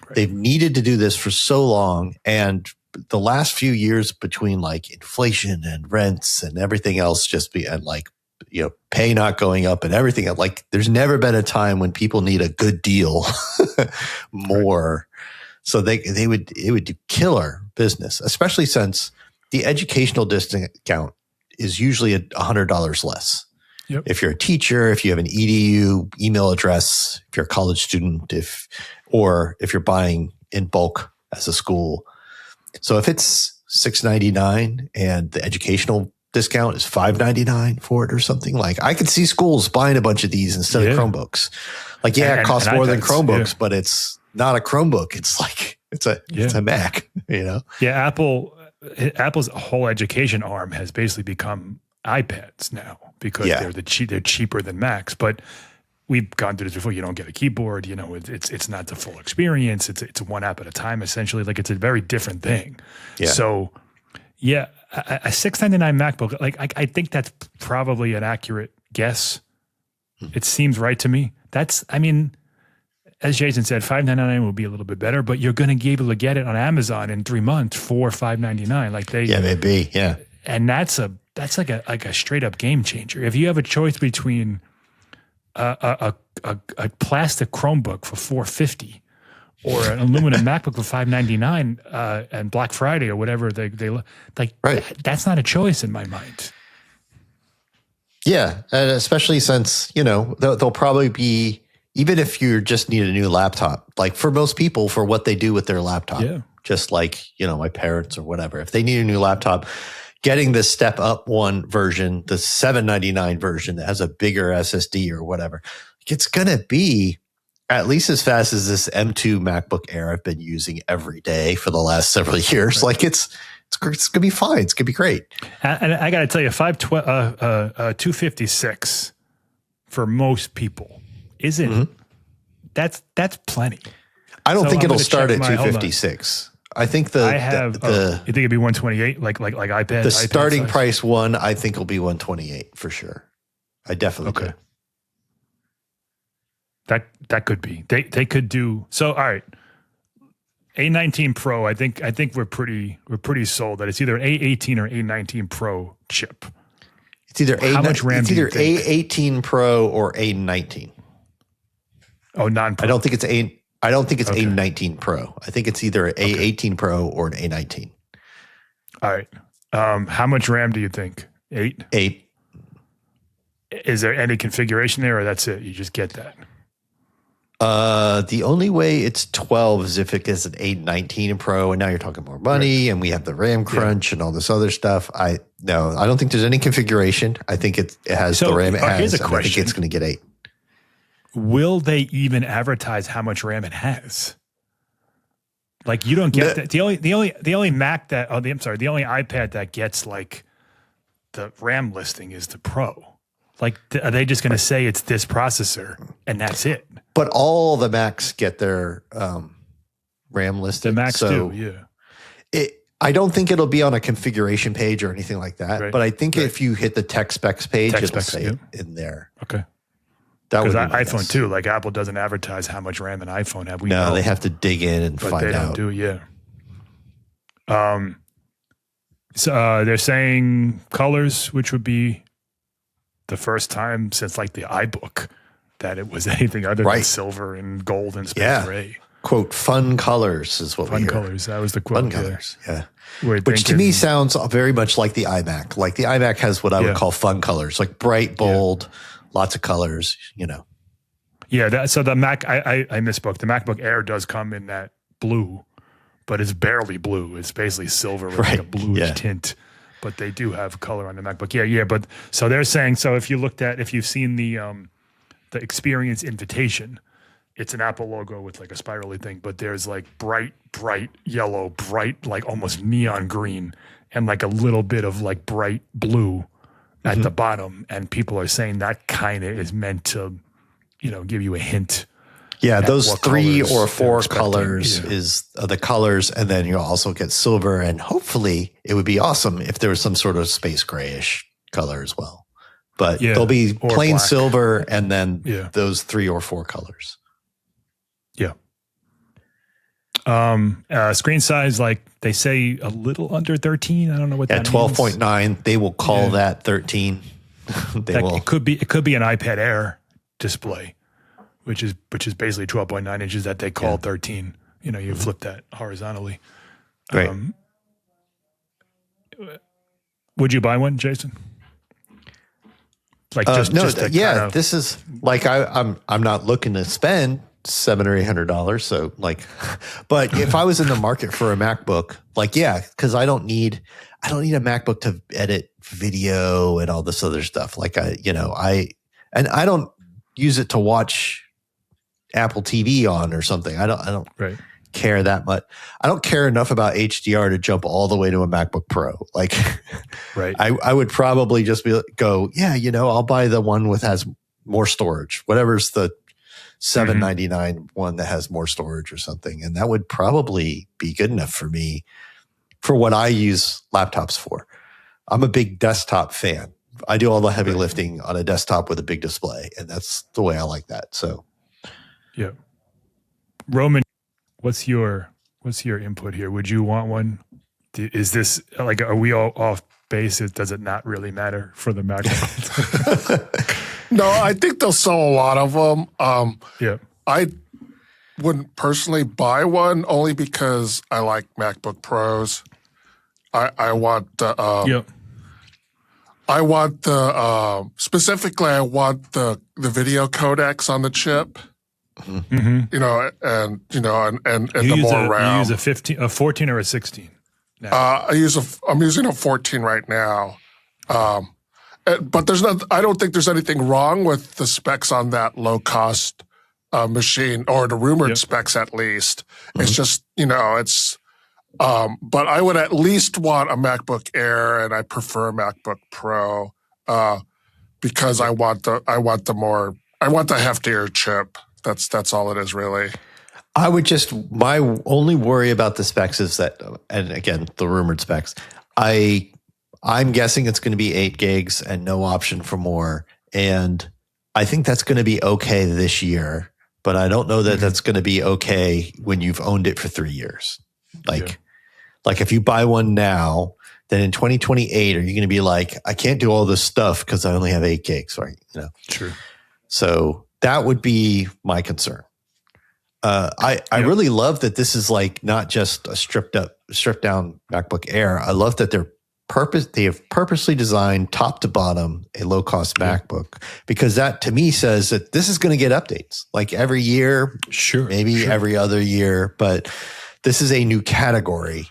[SPEAKER 2] Right. They've needed to do this for so long. And the last few years between like inflation and rents and everything else pay not going up and everything, like there's never been a time when people need a good deal more. Right. So it would do killer business, especially since the educational discount is usually $100 less. Yep. If you're a teacher, if you have an EDU email address, if you're a college student, or if you're buying in bulk as a school. So if it's $699 and the educational discount is $599 for it or something, like I could see schools buying a bunch of these instead of Chromebooks. Like, it costs more than Chromebooks, but it's not a Chromebook. It's like it's a Mac,
[SPEAKER 1] Yeah, Apple's whole education arm has basically become iPads now because they're cheaper than Macs. But we've gone through this before. You don't get a keyboard. It's not the full experience. It's one app at a time essentially. Like it's a very different thing. Yeah. So a $699 MacBook. Like I think that's probably an accurate guess. It seems right to me. As Jason said, $599 will be a little bit better, but you're going to be able to get it on Amazon in 3 months for $599.
[SPEAKER 2] Maybe, yeah.
[SPEAKER 1] And that's like a straight up game changer. If you have a choice between a plastic Chromebook for $450 or an aluminum MacBook for $599 and Black Friday or whatever they like, that's not a choice in my mind.
[SPEAKER 2] Yeah, and especially since they'll probably be. Even if you just need a new laptop, like for most people, for what they do with their laptop, just like, my parents or whatever, if they need a new laptop, getting the step up one version, the $799 version that has a bigger SSD or whatever, it's going to be at least as fast as this M2 MacBook Air I've been using every day for the last several years. Like it's going to be fine. It's going to be great.
[SPEAKER 1] And I got to tell you, 256 for most people isn't. That's plenty.
[SPEAKER 2] I don't think it'll start at 256. I think
[SPEAKER 1] you think it'd be 128, like iPad.
[SPEAKER 2] The
[SPEAKER 1] iPad
[SPEAKER 2] starting
[SPEAKER 1] size?
[SPEAKER 2] price one, I think, will be 128 for sure. I definitely do.
[SPEAKER 1] That could be. They could do so. All right, A19 Pro. I think we're pretty sold that it's either an A18 or A19 Pro chip.
[SPEAKER 2] It's either
[SPEAKER 1] how much RAM?
[SPEAKER 2] It's either A18 Pro or A19.
[SPEAKER 1] Oh, non-Pro.
[SPEAKER 2] I don't think it's A19 Pro. I think it's either A18 Pro or an A19.
[SPEAKER 1] All right. How much RAM do you think? 8?
[SPEAKER 2] 8.
[SPEAKER 1] Is there any configuration there, or that's it? You just get that?
[SPEAKER 2] The only way it's 12 is if it gets an A19 Pro, and now you're talking more money, and we have the RAM crunch and all this other stuff. I don't think there's any configuration. I think it has the RAM it has.
[SPEAKER 1] Here's a question.
[SPEAKER 2] I think it's going to get 8.
[SPEAKER 1] Will they even advertise how much RAM it has? Like you don't get that. The only Mac that the only iPad that gets like the RAM listing is the Pro. Like are they just going to say it's this processor and that's it?
[SPEAKER 2] But all the Macs get their RAM listed.
[SPEAKER 1] The Macs do, yeah.
[SPEAKER 2] I don't think it'll be on a configuration page or anything like that. Right. But I think if you hit the tech specs page, it'll say it in there.
[SPEAKER 1] Okay.
[SPEAKER 2] That would be
[SPEAKER 1] iPhone too. Like Apple doesn't advertise how much RAM an iPhone have.
[SPEAKER 2] No, they have to dig in and find out.
[SPEAKER 1] They don't do, yeah. So they're saying colors, which would be the first time since like the iBook that it was anything other than silver and gold and space gray.
[SPEAKER 2] Quote, fun colors is what we hear.
[SPEAKER 1] Fun colors. That was the quote.
[SPEAKER 2] Fun colors, yeah. Which to me sounds very much like the iMac. Like the iMac has what I would call fun colors, like bright, bold, lots of colors,
[SPEAKER 1] Yeah, so the Mac, I misspoke. The MacBook Air does come in that blue, but it's barely blue. It's basically silver with like a bluish tint. But they do have color on the MacBook. Yeah. But so they're saying, so if you've seen the Experience invitation, it's an Apple logo with like a spirally thing, but there's like bright yellow, bright, like almost neon green, and like a little bit of like bright blue at the bottom. And people are saying that kind of is meant to, give you a hint.
[SPEAKER 2] Yeah, those 3 or 4 colors is the colors, and then you'll also get silver, and hopefully it would be awesome if there was some sort of space grayish color as well. But there'll be plain black. Silver and then those 3 or 4 colors.
[SPEAKER 1] Yeah. Screen size, like they say, a little under 13. I don't know what that means.
[SPEAKER 2] 12.9. They will call that 13.
[SPEAKER 1] It could be an iPad Air display, which is basically 12.9 inches that they call 13. You flip that horizontally.
[SPEAKER 2] Right.
[SPEAKER 1] Would you buy one, Jason? Like
[SPEAKER 2] this is like I'm not looking to spend $700 or $800. So like, but if I was in the market for a MacBook, because I don't need a MacBook to edit video and all this other stuff. Like I don't use it to watch Apple TV on or something. I don't care that much. I don't care enough about HDR to jump all the way to a MacBook Pro. Like, I would probably just I'll buy the one has more storage, whatever's the $799 one that has more storage or something. And that would probably be good enough for me for what I use laptops for. I'm a big desktop fan. I do all the heavy lifting on a desktop with a big display, and that's the way I like that. So,
[SPEAKER 1] yeah. Roman, what's your input here? Would you want one? Is this like, are we all off base? Does it not really matter for the MacBook?
[SPEAKER 3] No, I think they'll sell a lot of them. I wouldn't personally buy one only because I like MacBook Pros. I want the specifically I want the video codecs on the chip. And the more RAM.
[SPEAKER 1] You use a 14 or a 16 now?
[SPEAKER 3] I'm using a 14 right now. But I don't think there's anything wrong with the specs on that low cost machine, or the rumored specs at least. Mm-hmm. It's just, but I would at least want a MacBook Air, and I prefer a MacBook Pro because I want the heftier chip. That's all it is, really.
[SPEAKER 2] My only worry about the specs is that, and again, the rumored specs, I'm guessing it's going to be 8 gigs and no option for more. And I think that's going to be okay this year, but I don't know that that's going to be okay when you've owned it for 3 years. Like if you buy one now, then in 2028, are you going to be like, I can't do all this stuff because I only have 8 gigs, right?
[SPEAKER 1] True.
[SPEAKER 2] So that would be my concern. I really love that this is like not just a stripped down MacBook Air. I love that they have purposely designed top to bottom a low cost MacBook, because that to me says that this is going to get updates like every year, maybe every other year, but this is a new category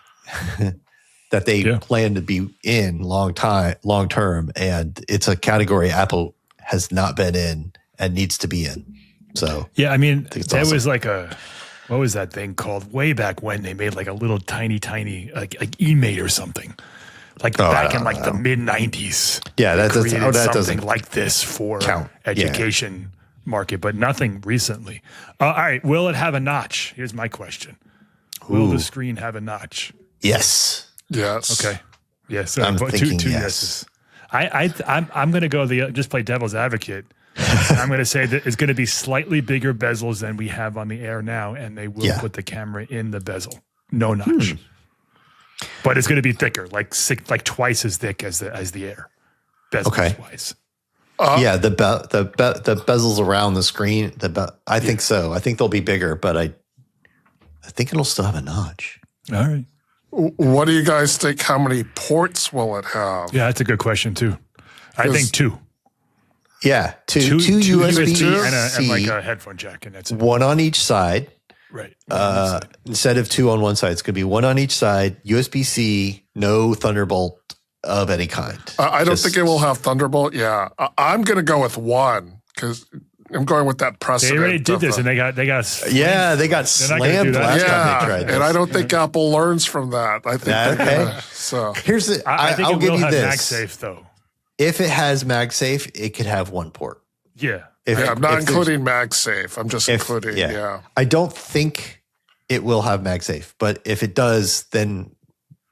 [SPEAKER 2] that they plan to be in long term, and it's a category Apple has not been in and needs to be in. So
[SPEAKER 1] there was like what was that thing called way back when they made like a little tiny like eMate or something, like back in like the mid 90s.
[SPEAKER 2] Yeah, that
[SPEAKER 1] something
[SPEAKER 2] doesn't
[SPEAKER 1] like this for
[SPEAKER 2] count.
[SPEAKER 1] Education market, but nothing recently. All right, will it have a notch? Here's my question: will the screen have a notch?
[SPEAKER 3] Yes.
[SPEAKER 1] Okay. Yes.
[SPEAKER 2] I'm thinking
[SPEAKER 1] two
[SPEAKER 2] yes.
[SPEAKER 1] yeses. I'm going to go just play devil's advocate. I'm going to say that it's going to be slightly bigger bezels than we have on the Air now, and they will put the camera in the bezel. No notch. But it's going to be thicker, like twice as thick as the Air, bezels wise.
[SPEAKER 2] The bezels around the screen. I think so. I think they'll be bigger, but I think it'll still have a notch.
[SPEAKER 1] All right.
[SPEAKER 3] What do you guys think? How many ports will it have?
[SPEAKER 1] Yeah, that's a good question too. I think 2.
[SPEAKER 2] Yeah, two USB-C
[SPEAKER 1] and like a headphone jack, and that's it.
[SPEAKER 2] One on each side.
[SPEAKER 1] Right.
[SPEAKER 2] Instead of 2 on one side, it's going to be 1 on each side. USB-C, no Thunderbolt of any kind.
[SPEAKER 3] I don't think it will have Thunderbolt. Yeah, I'm going to go with 1 because I'm going with that precedent.
[SPEAKER 1] They already did this, and they got slammed.
[SPEAKER 2] They got slammed last time they tried this.
[SPEAKER 3] And I don't think Apple learns from that. I think
[SPEAKER 2] here's the.
[SPEAKER 1] I think
[SPEAKER 2] I'll give you this.
[SPEAKER 1] MagSafe though.
[SPEAKER 2] If it has MagSafe, it could have 1 port.
[SPEAKER 1] Yeah.
[SPEAKER 3] I'm not including MagSafe. I'm just including,
[SPEAKER 2] I don't think it will have MagSafe, but if it does, then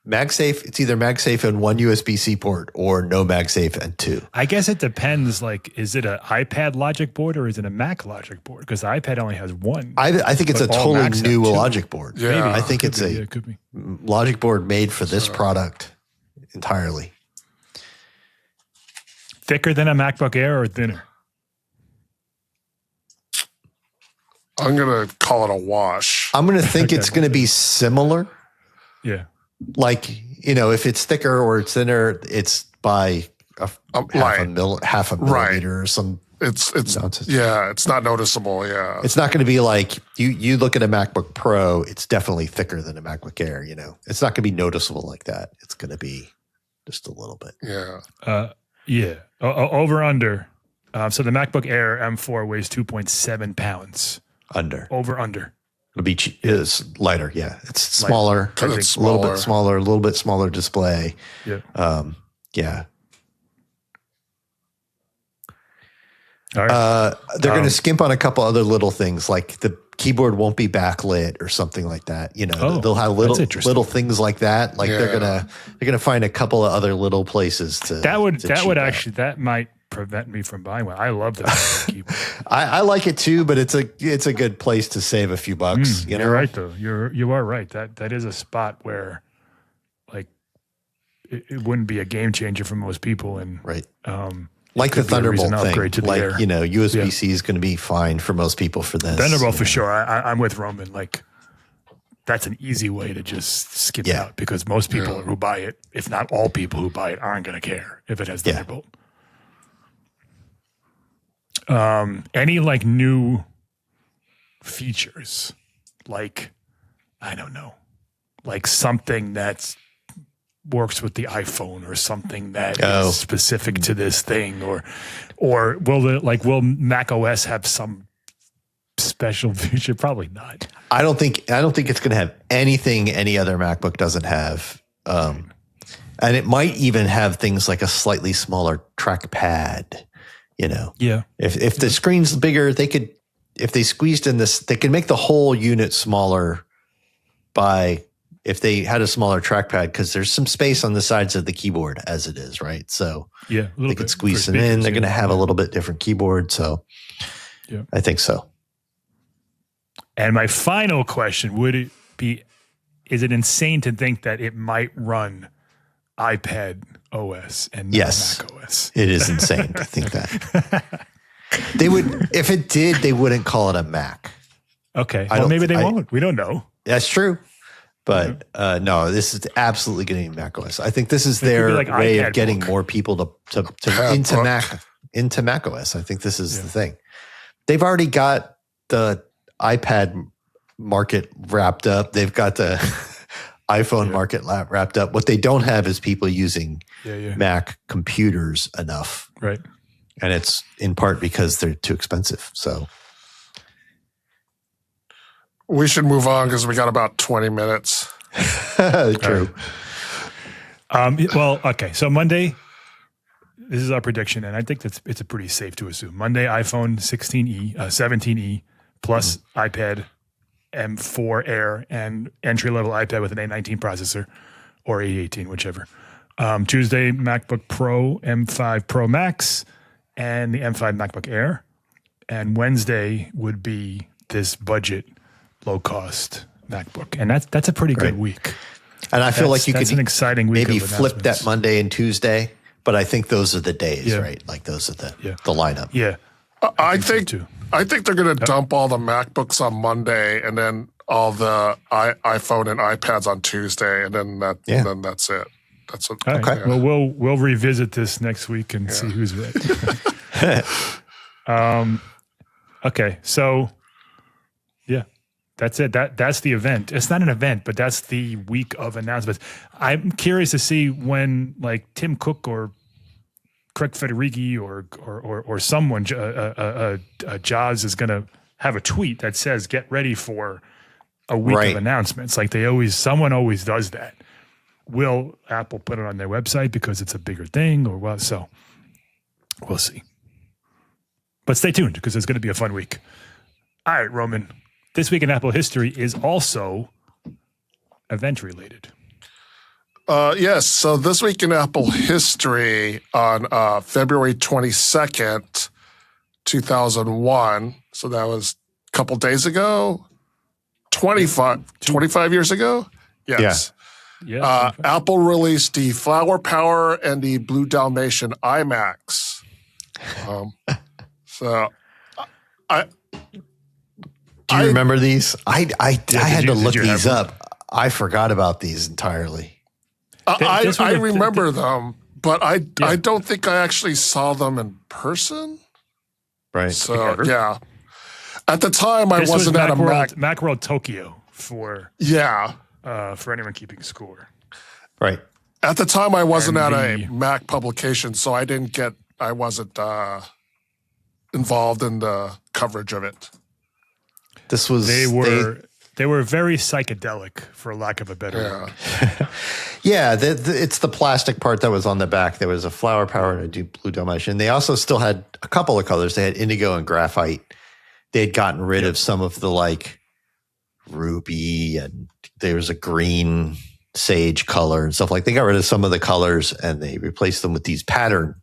[SPEAKER 2] MagSafe, it's either MagSafe and 1 USB-C port or no MagSafe and 2.
[SPEAKER 1] I guess it depends. Like, is it an iPad logic board or is it a Mac logic board? Because the iPad only has 1.
[SPEAKER 2] I think it's a totally new logic board.
[SPEAKER 3] Yeah.
[SPEAKER 2] Maybe. I think it's a logic board made for this product entirely.
[SPEAKER 1] Thicker than a MacBook Air or thinner?
[SPEAKER 3] I'm going to call it a wash.
[SPEAKER 2] I'm going to think it's going to be similar.
[SPEAKER 1] Yeah.
[SPEAKER 2] Like, if it's thicker or it's thinner, it's by half a millimeter or some.
[SPEAKER 3] It's not noticeable. Yeah.
[SPEAKER 2] It's not going to be like you look at a MacBook Pro, it's definitely thicker than a MacBook Air, It's not going to be noticeable like that. It's going to be just a little bit.
[SPEAKER 3] Yeah.
[SPEAKER 1] Over under. So the MacBook Air M4 weighs 2.7 pounds. Under.
[SPEAKER 2] It'll be is lighter. Yeah. It's smaller. It's a little bit smaller display.
[SPEAKER 1] Yeah.
[SPEAKER 2] Yeah.
[SPEAKER 1] All right.
[SPEAKER 2] They're going to skimp on a couple other little things, like the keyboard won't be backlit or something like that. They'll have little things like that. Like they're gonna find a couple of other little places to.
[SPEAKER 1] That might prevent me from buying one. I love that keyboard.
[SPEAKER 2] I like it too, but it's a good place to save a few bucks.
[SPEAKER 1] You're right though. You are right. That is a spot where, like, it wouldn't be a game changer for most people, and
[SPEAKER 2] right. Like the Thunderbolt thing, USB-C is going to be fine for most people for this.
[SPEAKER 1] Thunderbolt for sure. I'm with Roman. Like, that's an easy way to just skip out because most people who buy it, if not all people who buy it, aren't going to care if it has Thunderbolt. Any like new features, like, I don't know, like something that's works with the iPhone or something that is specific to this thing, or will Mac OS have some special feature? Probably not.
[SPEAKER 2] I don't think it's going to have anything any other MacBook doesn't have. And it might even have things like a slightly smaller trackpad,
[SPEAKER 1] Yeah.
[SPEAKER 2] If the screen's bigger, if they squeezed in this, they could make the whole unit smaller if they had a smaller trackpad, because there's some space on the sides of the keyboard as it is, right? So they could squeeze it in. They're going to have a little bit different keyboard. So I think so.
[SPEAKER 1] And my final question, is it insane to think that it might run iPad OS and not Mac OS?
[SPEAKER 2] It is insane to think that. They would, if it did, they wouldn't call it a Mac.
[SPEAKER 1] Okay. Well, maybe they won't. We don't know.
[SPEAKER 2] That's true. But no, this is absolutely going to be Mac OS. I think this is their way of getting more people into Mac OS. I think this is the thing. They've already got the iPad market wrapped up. They've got the iPhone market wrapped up. What they don't have is people using Mac computers enough.
[SPEAKER 1] Right.
[SPEAKER 2] And it's in part because they're too expensive. So
[SPEAKER 3] we should move on because we got about 20 minutes.
[SPEAKER 2] True.
[SPEAKER 1] Well, okay. So Monday, this is our prediction, and I think it's pretty safe to assume. Monday, iPhone 17E plus iPad M4 Air and entry-level iPad with an A19 processor or A18, whichever. Tuesday, MacBook Pro, M5 Pro Max, and the M5 MacBook Air. And Wednesday would be this budget, low-cost MacBook. And that's a pretty good week.
[SPEAKER 2] And I feel like you could
[SPEAKER 1] an exciting week
[SPEAKER 2] maybe flip that Monday and Tuesday, but I think those are the days, right? Like those are the lineup.
[SPEAKER 1] Yeah.
[SPEAKER 3] I think they're going to dump all the MacBooks on Monday and then all the iPhone and iPads on Tuesday, and then that's it. That's what,
[SPEAKER 1] okay. Yeah. Well, we'll revisit this next week and see who's right. Okay, so that's it. That's the event. It's not an event, but that's the week of announcements. I'm curious to see when Tim Cook or Craig Federighi or someone, Jaws is going to have a tweet that says, "Get ready for a week of announcements." Like someone always does that. Will Apple put it on their website because it's a bigger thing, or what? So we'll see. But stay tuned because it's going to be a fun week. All right, Roman. This week in Apple history is also event related.
[SPEAKER 3] Yes. So this week in Apple history on February 22nd, 2001. So that was a couple days ago, 25 years ago. Yes.
[SPEAKER 1] Yeah.
[SPEAKER 3] Apple released the Flower Power and the Blue Dalmatian iMacs.
[SPEAKER 2] Do you remember these? I had to look these up. I forgot about these entirely.
[SPEAKER 3] I remember them, but I don't think I actually saw them in person.
[SPEAKER 2] Right.
[SPEAKER 3] So at the time I wasn't at a
[SPEAKER 1] Macworld Tokyo for anyone keeping score.
[SPEAKER 2] Right.
[SPEAKER 3] At the time I wasn't at a Mac publication, so I wasn't involved in the coverage of it.
[SPEAKER 2] This was
[SPEAKER 1] they were very psychedelic, for lack of a better word.
[SPEAKER 2] It's the plastic part that was on the back. There was a Flower Power and a Blue Dalmatian. They also still had a couple of colors. They had indigo and graphite. They had gotten rid of some of the ruby, and there was a green sage color and stuff they got rid of some of the colors and they replaced them with these pattern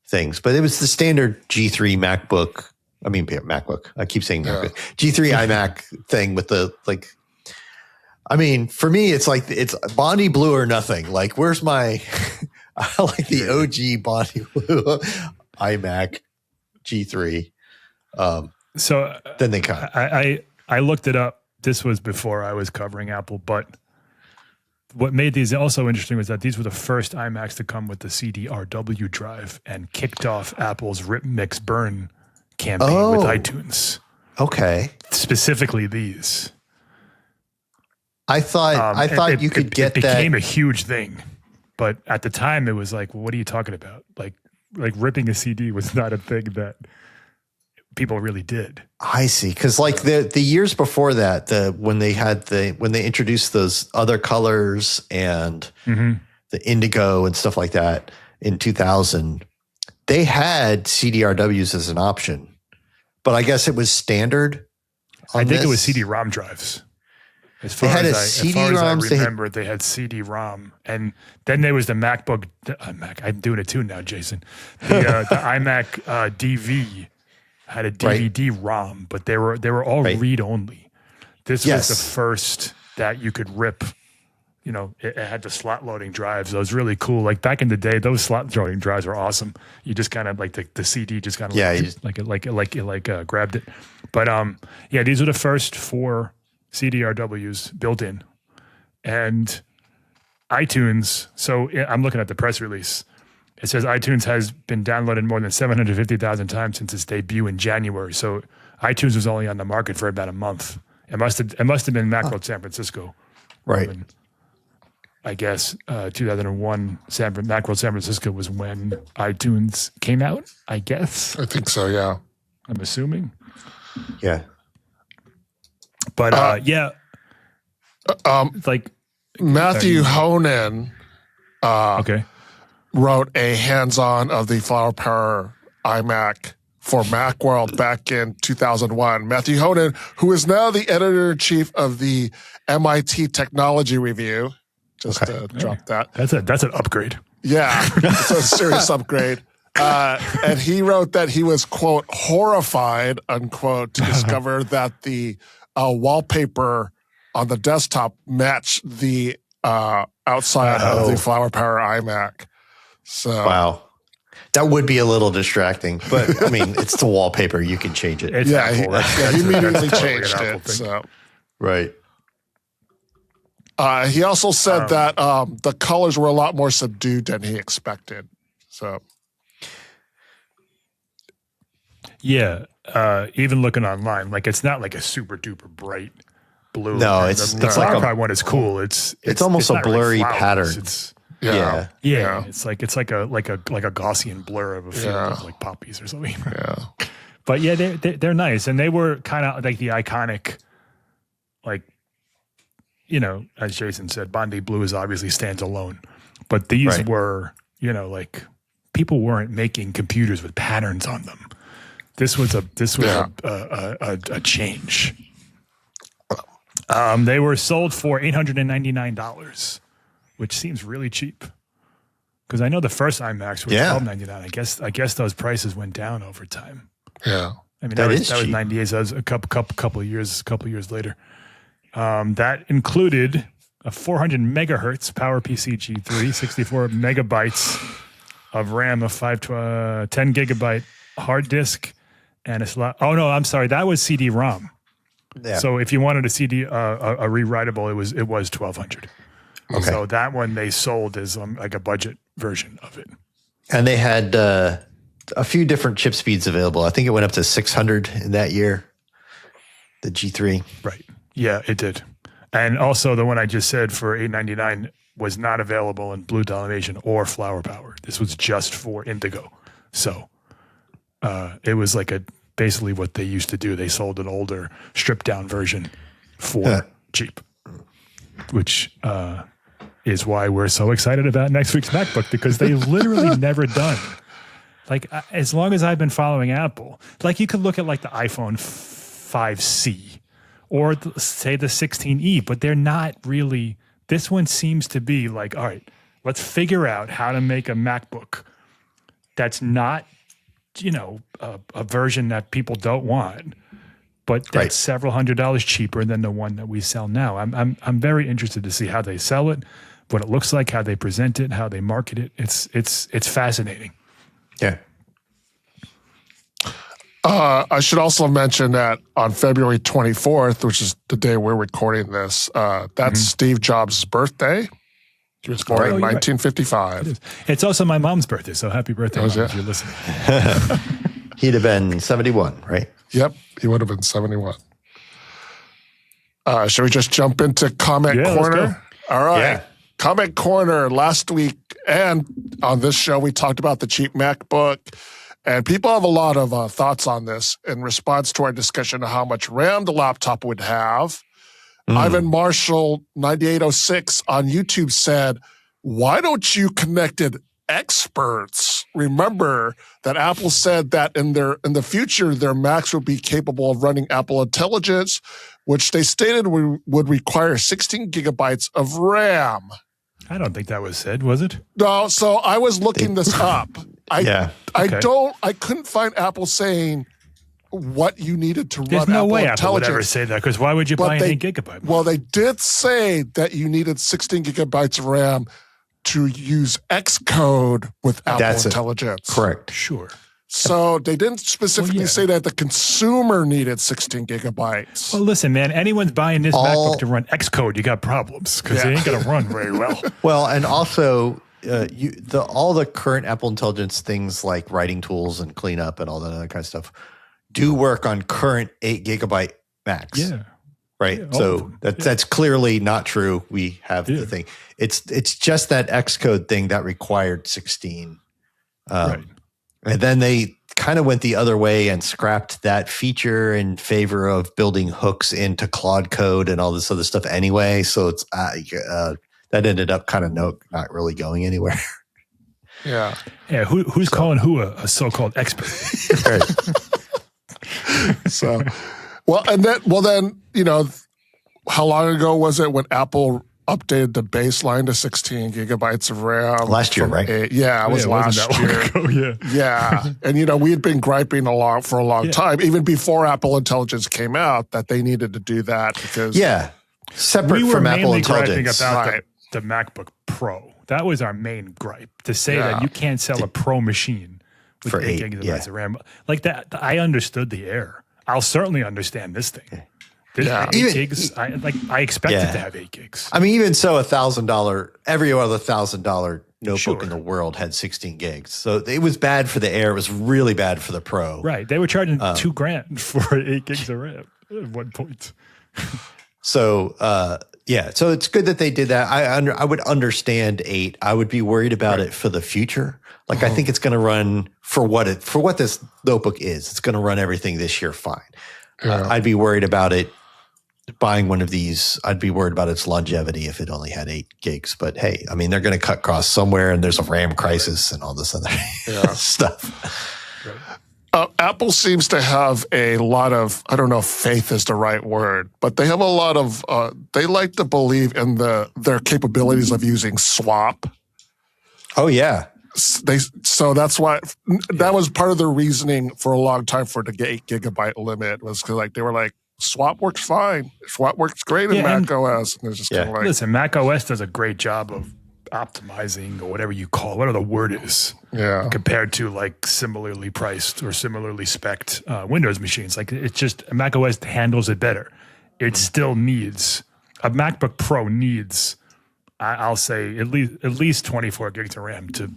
[SPEAKER 2] things. But it was the standard G3 MacBook. I mean, MacBook. I keep saying MacBook. G3 iMac thing with the for me, it's Bonnie Blue or nothing. Where's my? I like the OG Bonnie Blue iMac G3.
[SPEAKER 1] So
[SPEAKER 2] then they come.
[SPEAKER 1] I looked it up. This was before I was covering Apple, but what made these also interesting was that these were the first iMacs to come with the CDRW drive and kicked off Apple's Rip Mix Burn campaign with iTunes.
[SPEAKER 2] Okay.
[SPEAKER 1] Specifically these.
[SPEAKER 2] I thought you could get that.
[SPEAKER 1] It became a huge thing, but at the time it was like, well, what are you talking about? Like ripping a CD was not a thing that people really did.
[SPEAKER 2] I see, because like the years before that, when they introduced those other colors and the indigo and stuff like that in 2000, they had CDRWs as an option, but I guess it was standard.
[SPEAKER 1] I think it was CD-ROM drives. As far as I remember, they had CD-ROM, and then there was the MacBook. I'm doing it too now, Jason. The iMac DV had a DVD-ROM, but they were all read-only. This was the first that you could rip. You know, it had the slot loading drives. It was really cool. Like back in the day, those slot loading drives were awesome. You just kind of like the CD just kind of grabbed it. But these were the first 4 CDRWs built in, and iTunes. So I'm looking at the press release. It says iTunes has been downloaded more than 750,000 times since its debut in January. So iTunes was only on the market for about a month. It must have been Macworld San Francisco,
[SPEAKER 2] right?
[SPEAKER 1] I guess 2001 Macworld San Francisco was when iTunes came out. I guess.
[SPEAKER 3] I think so. Yeah.
[SPEAKER 1] I'm assuming.
[SPEAKER 2] Yeah.
[SPEAKER 1] But it's like
[SPEAKER 3] Matthew Honan. Wrote a hands-on of the Flower Power iMac for Macworld back in 2001. Matthew Honan, who is now the editor-in-chief of the MIT Technology Review, drop that.
[SPEAKER 1] That's an upgrade.
[SPEAKER 3] Yeah, it's a serious upgrade. And he wrote that he was, quote, horrified, unquote, to discover that the wallpaper on the desktop matched the outside of the Flower Power iMac. So
[SPEAKER 2] wow, that would be a little distracting, but I mean, it's the wallpaper. You can change it.
[SPEAKER 3] He immediately changed it. So.
[SPEAKER 2] Right.
[SPEAKER 3] He also said that the colors were a lot more subdued than he expected. So.
[SPEAKER 1] Yeah, even looking online, like it's not like a super duper bright blue.
[SPEAKER 2] No, it's like
[SPEAKER 1] Flower one is cool. It's
[SPEAKER 2] almost a blurry
[SPEAKER 1] really
[SPEAKER 2] pattern.
[SPEAKER 1] Yeah. It's like a Gaussian blur of a field of like poppies or something.
[SPEAKER 3] Yeah.
[SPEAKER 1] But yeah, they're nice, and they were kind of like the iconic, like, you know, as Jason said, Bondi Blue is obviously stands alone, but these were, you know, like people weren't making computers with patterns on them. This was a change. They were sold for $899. Which seems really cheap, because I know the first iMacs were $12.99. I guess those prices went down over time.
[SPEAKER 3] Yeah,
[SPEAKER 1] I mean that was 98. So that was a couple of years later. That included a 400 megahertz PowerPC G3, 64 megabytes of RAM, a 10 gigabyte hard disk, and a slot. Oh no, I'm sorry, that was CD-ROM. Yeah. So if you wanted a CD, a rewritable, it was $1,200. Okay. So that one they sold as like a budget version of it.
[SPEAKER 2] And they had a few different chip speeds available. I think it went up to 600 in that year, the G3.
[SPEAKER 1] Right. Yeah, it did. And also the one I just said for $899 was not available in Blue Dalmatian or Flower Power. This was just for Indigo. So it was like basically what they used to do. They sold an older stripped down version for cheap, which is why we're so excited about next week's MacBook, because they've literally never done, like, as long as I've been following Apple, like you could look at like the iPhone 5C or say the 16E, but they're not really, this one seems to be like, all right, let's figure out how to make a MacBook that's not, you know, a version that people don't want, but that's several $100s cheaper than the one that we sell now. I'm very interested to see how they sell it, what it looks like, how they present it, how they market it. It's fascinating.
[SPEAKER 2] Yeah.
[SPEAKER 3] I should also mention that on February 24th, which is the day we're recording this, that's Steve Jobs' birthday. He was born in 1955.
[SPEAKER 1] Right. It's also my mom's birthday, so happy birthday, Mom, if you're listening.
[SPEAKER 2] He'd have been 71, right?
[SPEAKER 3] Yep, he would have been 71. Should we just jump into Comment Corner? All right. Yeah. Comment Corner last week, and on this show, we talked about the cheap MacBook. And people have a lot of thoughts on this in response to our discussion of how much RAM the laptop would have. Ivan Marshall 9806 on YouTube said, "Why don't you connected experts? Remember that Apple said that in the future their Macs would be capable of running Apple Intelligence, which they stated would require 16 gigabytes of RAM."
[SPEAKER 1] I don't think that was said, was it?
[SPEAKER 3] No. So I was looking this up. I couldn't find Apple saying what you needed to
[SPEAKER 1] There's
[SPEAKER 3] run
[SPEAKER 1] no
[SPEAKER 3] Apple
[SPEAKER 1] way
[SPEAKER 3] Intelligence.
[SPEAKER 1] Apple would ever say that, because why would you buy an 8 gigabyte?
[SPEAKER 3] Well, they did say that you needed 16 gigabytes of RAM to use Xcode with Apple Intelligence.
[SPEAKER 2] Correct.
[SPEAKER 1] Sure.
[SPEAKER 3] So they didn't specifically say that the consumer needed 16 gigabytes.
[SPEAKER 1] Well, listen, man, anyone's buying this MacBook to run Xcode, you got problems, because it ain't going to run very well.
[SPEAKER 2] Well, and also all the current Apple Intelligence things like writing tools and cleanup and all that other kind of stuff do work on current 8 gigabyte Macs.
[SPEAKER 1] Yeah.
[SPEAKER 2] Right. Yeah, so that's clearly not true. We have the thing. It's just that Xcode thing that required 16. Right. And then they kind of went the other way and scrapped that feature in favor of building hooks into Claude Code and all this other stuff anyway. So it's that ended up kind of not really going anywhere.
[SPEAKER 3] Yeah.
[SPEAKER 1] Yeah. Who's calling who a so-called expert?
[SPEAKER 2] Right.
[SPEAKER 3] So, then, how long ago was it when Apple updated the baseline to 16 gigabytes of RAM?
[SPEAKER 2] Last year, right?
[SPEAKER 3] It was last year.
[SPEAKER 1] Ago,
[SPEAKER 3] yeah. And, we had been griping for a long time, even before Apple Intelligence came out, that they needed to do that because...
[SPEAKER 2] Yeah. Separate from Apple Intelligence.
[SPEAKER 1] We were mainly griping about the MacBook Pro. That was our main gripe, to say that you can't sell a Pro machine with 8 gigabytes of RAM. Like that, I understood the error. I'll certainly understand this thing. 8 gigs, I expected to have 8 gigs.
[SPEAKER 2] I mean, even so, every other $1,000 notebook in the world had 16 gigs. So it was bad for the Air. It was really bad for the Pro.
[SPEAKER 1] Right. They were charging $2,000 for 8 gigs of RAM at one point.
[SPEAKER 2] So, so it's good that they did that. I would understand 8. I would be worried about it for the future. Like, I think it's going to run for what this notebook is. It's going to run everything this year fine. I'd be worried about it buying one of these. I'd be worried about its longevity if it only had 8 gigs. But hey, I mean, they're going to cut costs somewhere, and there's a RAM crisis and all this other stuff.
[SPEAKER 3] Right. Apple seems to have a lot of, I don't know if faith is the right word, but they have a lot of, they like to believe in their capabilities of using swap.
[SPEAKER 2] Oh, yeah.
[SPEAKER 3] So that's why that was part of the reasoning for a long time for the 8 gigabyte limit was because they were like, swap works fine. Swap works great in Mac OS. And it's just kind of like,
[SPEAKER 1] listen, Mac OS does a great job of optimizing or whatever you call it, whatever the word is.
[SPEAKER 3] Yeah.
[SPEAKER 1] Compared to similarly priced or similarly spec'd Windows machines. It's just Mac OS handles it better. It still needs a MacBook Pro needs, I'll say at least 24 gigs of RAM to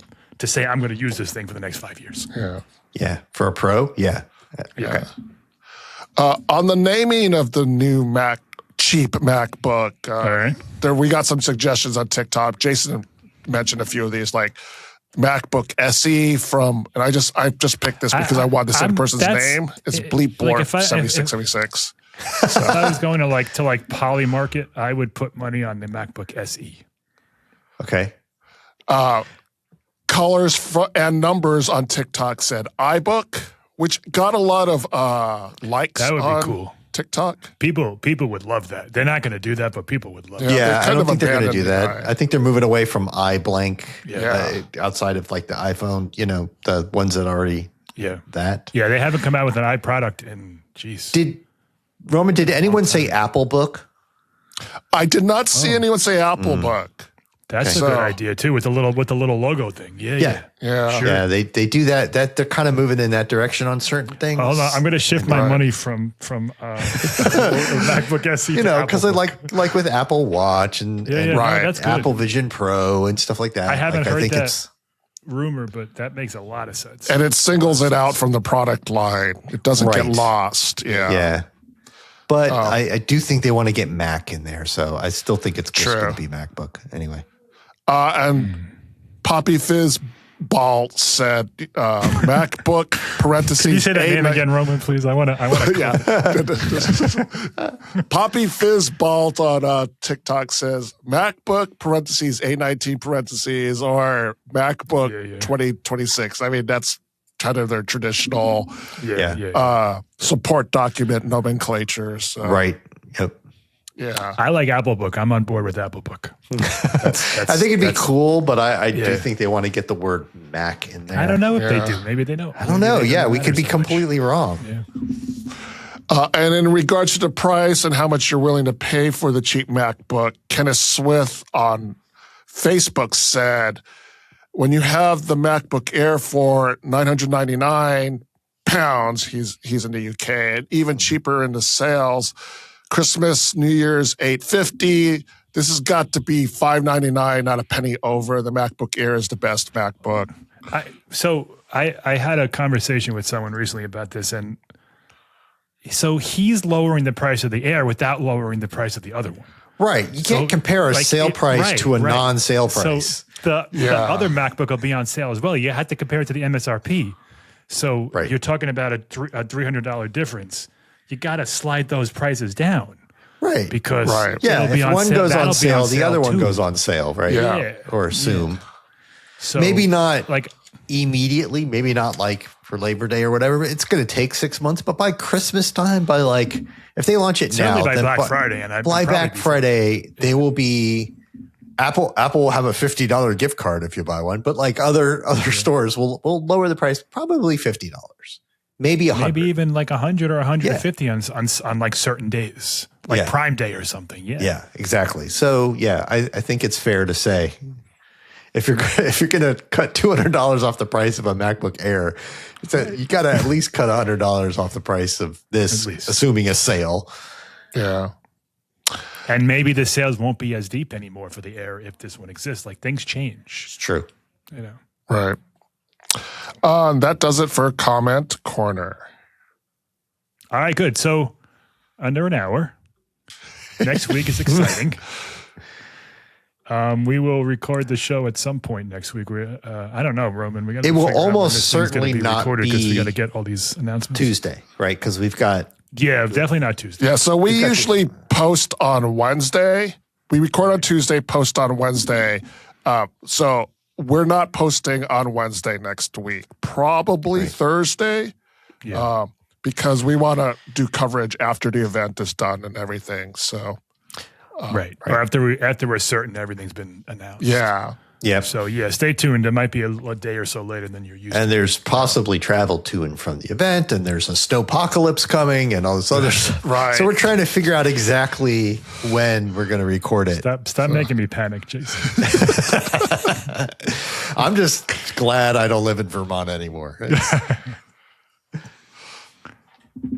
[SPEAKER 1] say I'm going to use this thing for the next 5 years.
[SPEAKER 3] Yeah.
[SPEAKER 2] Yeah. For a Pro? Yeah.
[SPEAKER 3] Okay. On the naming of the new cheap MacBook, we got some suggestions on TikTok. Jason mentioned a few of these, like MacBook SE and I just picked this because I wanted to say the person's name. It's Bleepborg 7676.
[SPEAKER 1] So if I was going to Poly Market, I would put money on the MacBook SE.
[SPEAKER 2] Okay.
[SPEAKER 3] Colors and numbers on TikTok said iBook, which got a lot of likes.
[SPEAKER 1] That would be cool.
[SPEAKER 3] TikTok.
[SPEAKER 1] People would love that. They're not going to do that, but people would love it.
[SPEAKER 2] Yeah, I don't think they're going to do that. I think they're moving away from iBlank outside of the iPhone, the ones that already that.
[SPEAKER 1] Yeah, they haven't come out with an iProduct in,
[SPEAKER 2] Did anyone say Apple Book?
[SPEAKER 3] I did not see anyone say Apple Book.
[SPEAKER 1] That's a good idea too, with the little logo thing. Yeah.
[SPEAKER 2] Sure. Yeah, they do that. That they're kind of moving in that direction on certain things.
[SPEAKER 1] Hold on, I'm going to shift my money from MacBook SE.
[SPEAKER 2] Because like with Apple Watch and
[SPEAKER 1] that's good.
[SPEAKER 2] Apple Vision Pro and stuff like that.
[SPEAKER 1] I haven't heard that rumor, but that makes a lot of sense.
[SPEAKER 3] And it singles it out from the product line. It doesn't get lost. Yeah.
[SPEAKER 2] But I do think they want to get Mac in there, so I still think it's just going to be MacBook anyway.
[SPEAKER 3] And Poppy Fizz Ball said MacBook parentheses.
[SPEAKER 1] Can you say that name again, Roman, please? I want to.
[SPEAKER 3] Yeah. Poppy Fizz Ball on TikTok says MacBook parentheses A19 parentheses or MacBook 2026. I mean, that's kind of their traditional support document nomenclature. So.
[SPEAKER 2] Right. Yep.
[SPEAKER 3] Yeah.
[SPEAKER 1] I like Apple Book. I'm on board with Apple Book.
[SPEAKER 2] I think it'd be cool, but I do think they want to get the word Mac in there.
[SPEAKER 1] I don't know if they do. Maybe they don't.
[SPEAKER 2] I don't know. Yeah, we could be completely wrong.
[SPEAKER 1] Yeah.
[SPEAKER 3] And in regards to the price and how much you're willing to pay for the cheap MacBook, Kenneth Swift on Facebook said, when you have the MacBook Air for £999, he's in the UK, and even cheaper in the sales, Christmas, New Year's, $850. This has got to be $599, not a penny over. The MacBook Air is the best MacBook.
[SPEAKER 1] I had a conversation with someone recently about this, and so he's lowering the price of the Air without lowering the price of the other one.
[SPEAKER 2] Right. You can't compare a sale price to a non-sale price.
[SPEAKER 1] So the other MacBook will be on sale as well. You have to compare it to the MSRP. So you're talking about a $300 difference. You got to slide those prices down.
[SPEAKER 2] Right.
[SPEAKER 1] Because
[SPEAKER 2] if one goes on sale, the other one goes on sale, right?
[SPEAKER 1] Yeah.
[SPEAKER 2] Or assume.
[SPEAKER 1] Yeah. So
[SPEAKER 2] maybe not like immediately, maybe not like for Labor Day or whatever, but it's going to take 6 months. But by Christmas time, by like, if they launch it now,
[SPEAKER 1] by
[SPEAKER 2] then
[SPEAKER 1] Black Friday, and
[SPEAKER 2] by Black Friday, they will be, Apple will have a $50 gift card if you buy one, but like other stores will lower the price, probably $50. Maybe $100.
[SPEAKER 1] Maybe even like $100 or $150 on like certain days, like Prime Day or something. Yeah.
[SPEAKER 2] Yeah, exactly. So I think it's fair to say if you're going to cut $200 off the price of a MacBook Air, you got to at least cut $100 off the price of this, assuming a sale.
[SPEAKER 3] Yeah.
[SPEAKER 1] And maybe the sales won't be as deep anymore for the Air if this one exists. Like things change.
[SPEAKER 2] It's true.
[SPEAKER 1] You know.
[SPEAKER 3] Right. That does it for Comment Corner.
[SPEAKER 1] All right, good. So under an hour. Next week is exciting. We will record the show at some point next week. I don't know, Roman. We got.
[SPEAKER 2] It will almost certainly not be
[SPEAKER 1] because we got to get all these announcements
[SPEAKER 2] Tuesday, right? Because we've got.
[SPEAKER 1] Yeah, definitely not Tuesday.
[SPEAKER 3] Yeah, so we usually post on Wednesday. We record on Tuesday, post on Wednesday. So we're not posting on Wednesday next week. Probably Thursday. Yeah. Because we want to do coverage after the event is done and everything. So.
[SPEAKER 1] Right. Or after we're certain everything's been announced.
[SPEAKER 3] Yeah.
[SPEAKER 2] Yeah.
[SPEAKER 1] So stay tuned. It might be a day or so later than you're used to.
[SPEAKER 2] And there's possibly travel to and from the event, and there's a snowpocalypse coming and all this other stuff.
[SPEAKER 3] Right.
[SPEAKER 2] So we're trying to figure out exactly when we're going to record it.
[SPEAKER 1] Stop making me panic, Jason.
[SPEAKER 2] I'm just glad I don't live in Vermont anymore.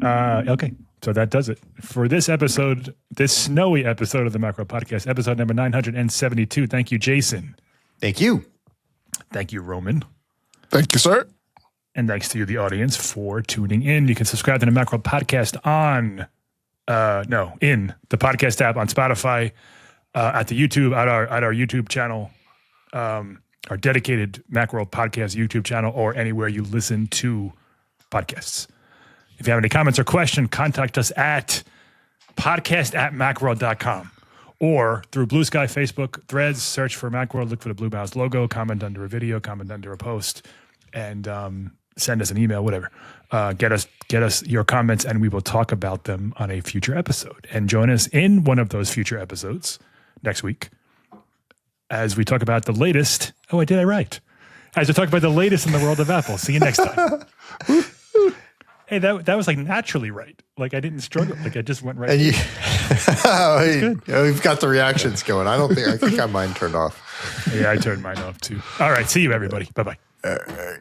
[SPEAKER 1] Okay. So that does it for this episode, this snowy episode of the Macworld Podcast, episode number 972. Thank you, Jason.
[SPEAKER 2] Thank you.
[SPEAKER 1] Thank you, Roman.
[SPEAKER 3] Thank you, sir.
[SPEAKER 1] And thanks to you, the audience, for tuning in. You can subscribe to the Macworld Podcast in the podcast app on Spotify, at the YouTube, at our YouTube channel, our dedicated Macworld Podcast YouTube channel, or anywhere you listen to podcasts. If you have any comments or questions, contact us at podcast@macworld.com or through Blue Sky, Facebook, Threads, search for Macworld, look for the Blue Mouse logo, comment under a video, comment under a post, and send us an email, whatever. Get us your comments, and we will talk about them on a future episode. And join us in one of those future episodes next week as we talk about the latest. Oh, did I write? As we talk about the latest in the world of Apple. See you next time. Hey, that was like naturally right. Like I didn't struggle. Like I just went right.
[SPEAKER 2] And we've got the reactions going. I think I got mine turned off.
[SPEAKER 1] Yeah, I turned mine off too. All right. See you, everybody. Bye-bye.
[SPEAKER 2] All right.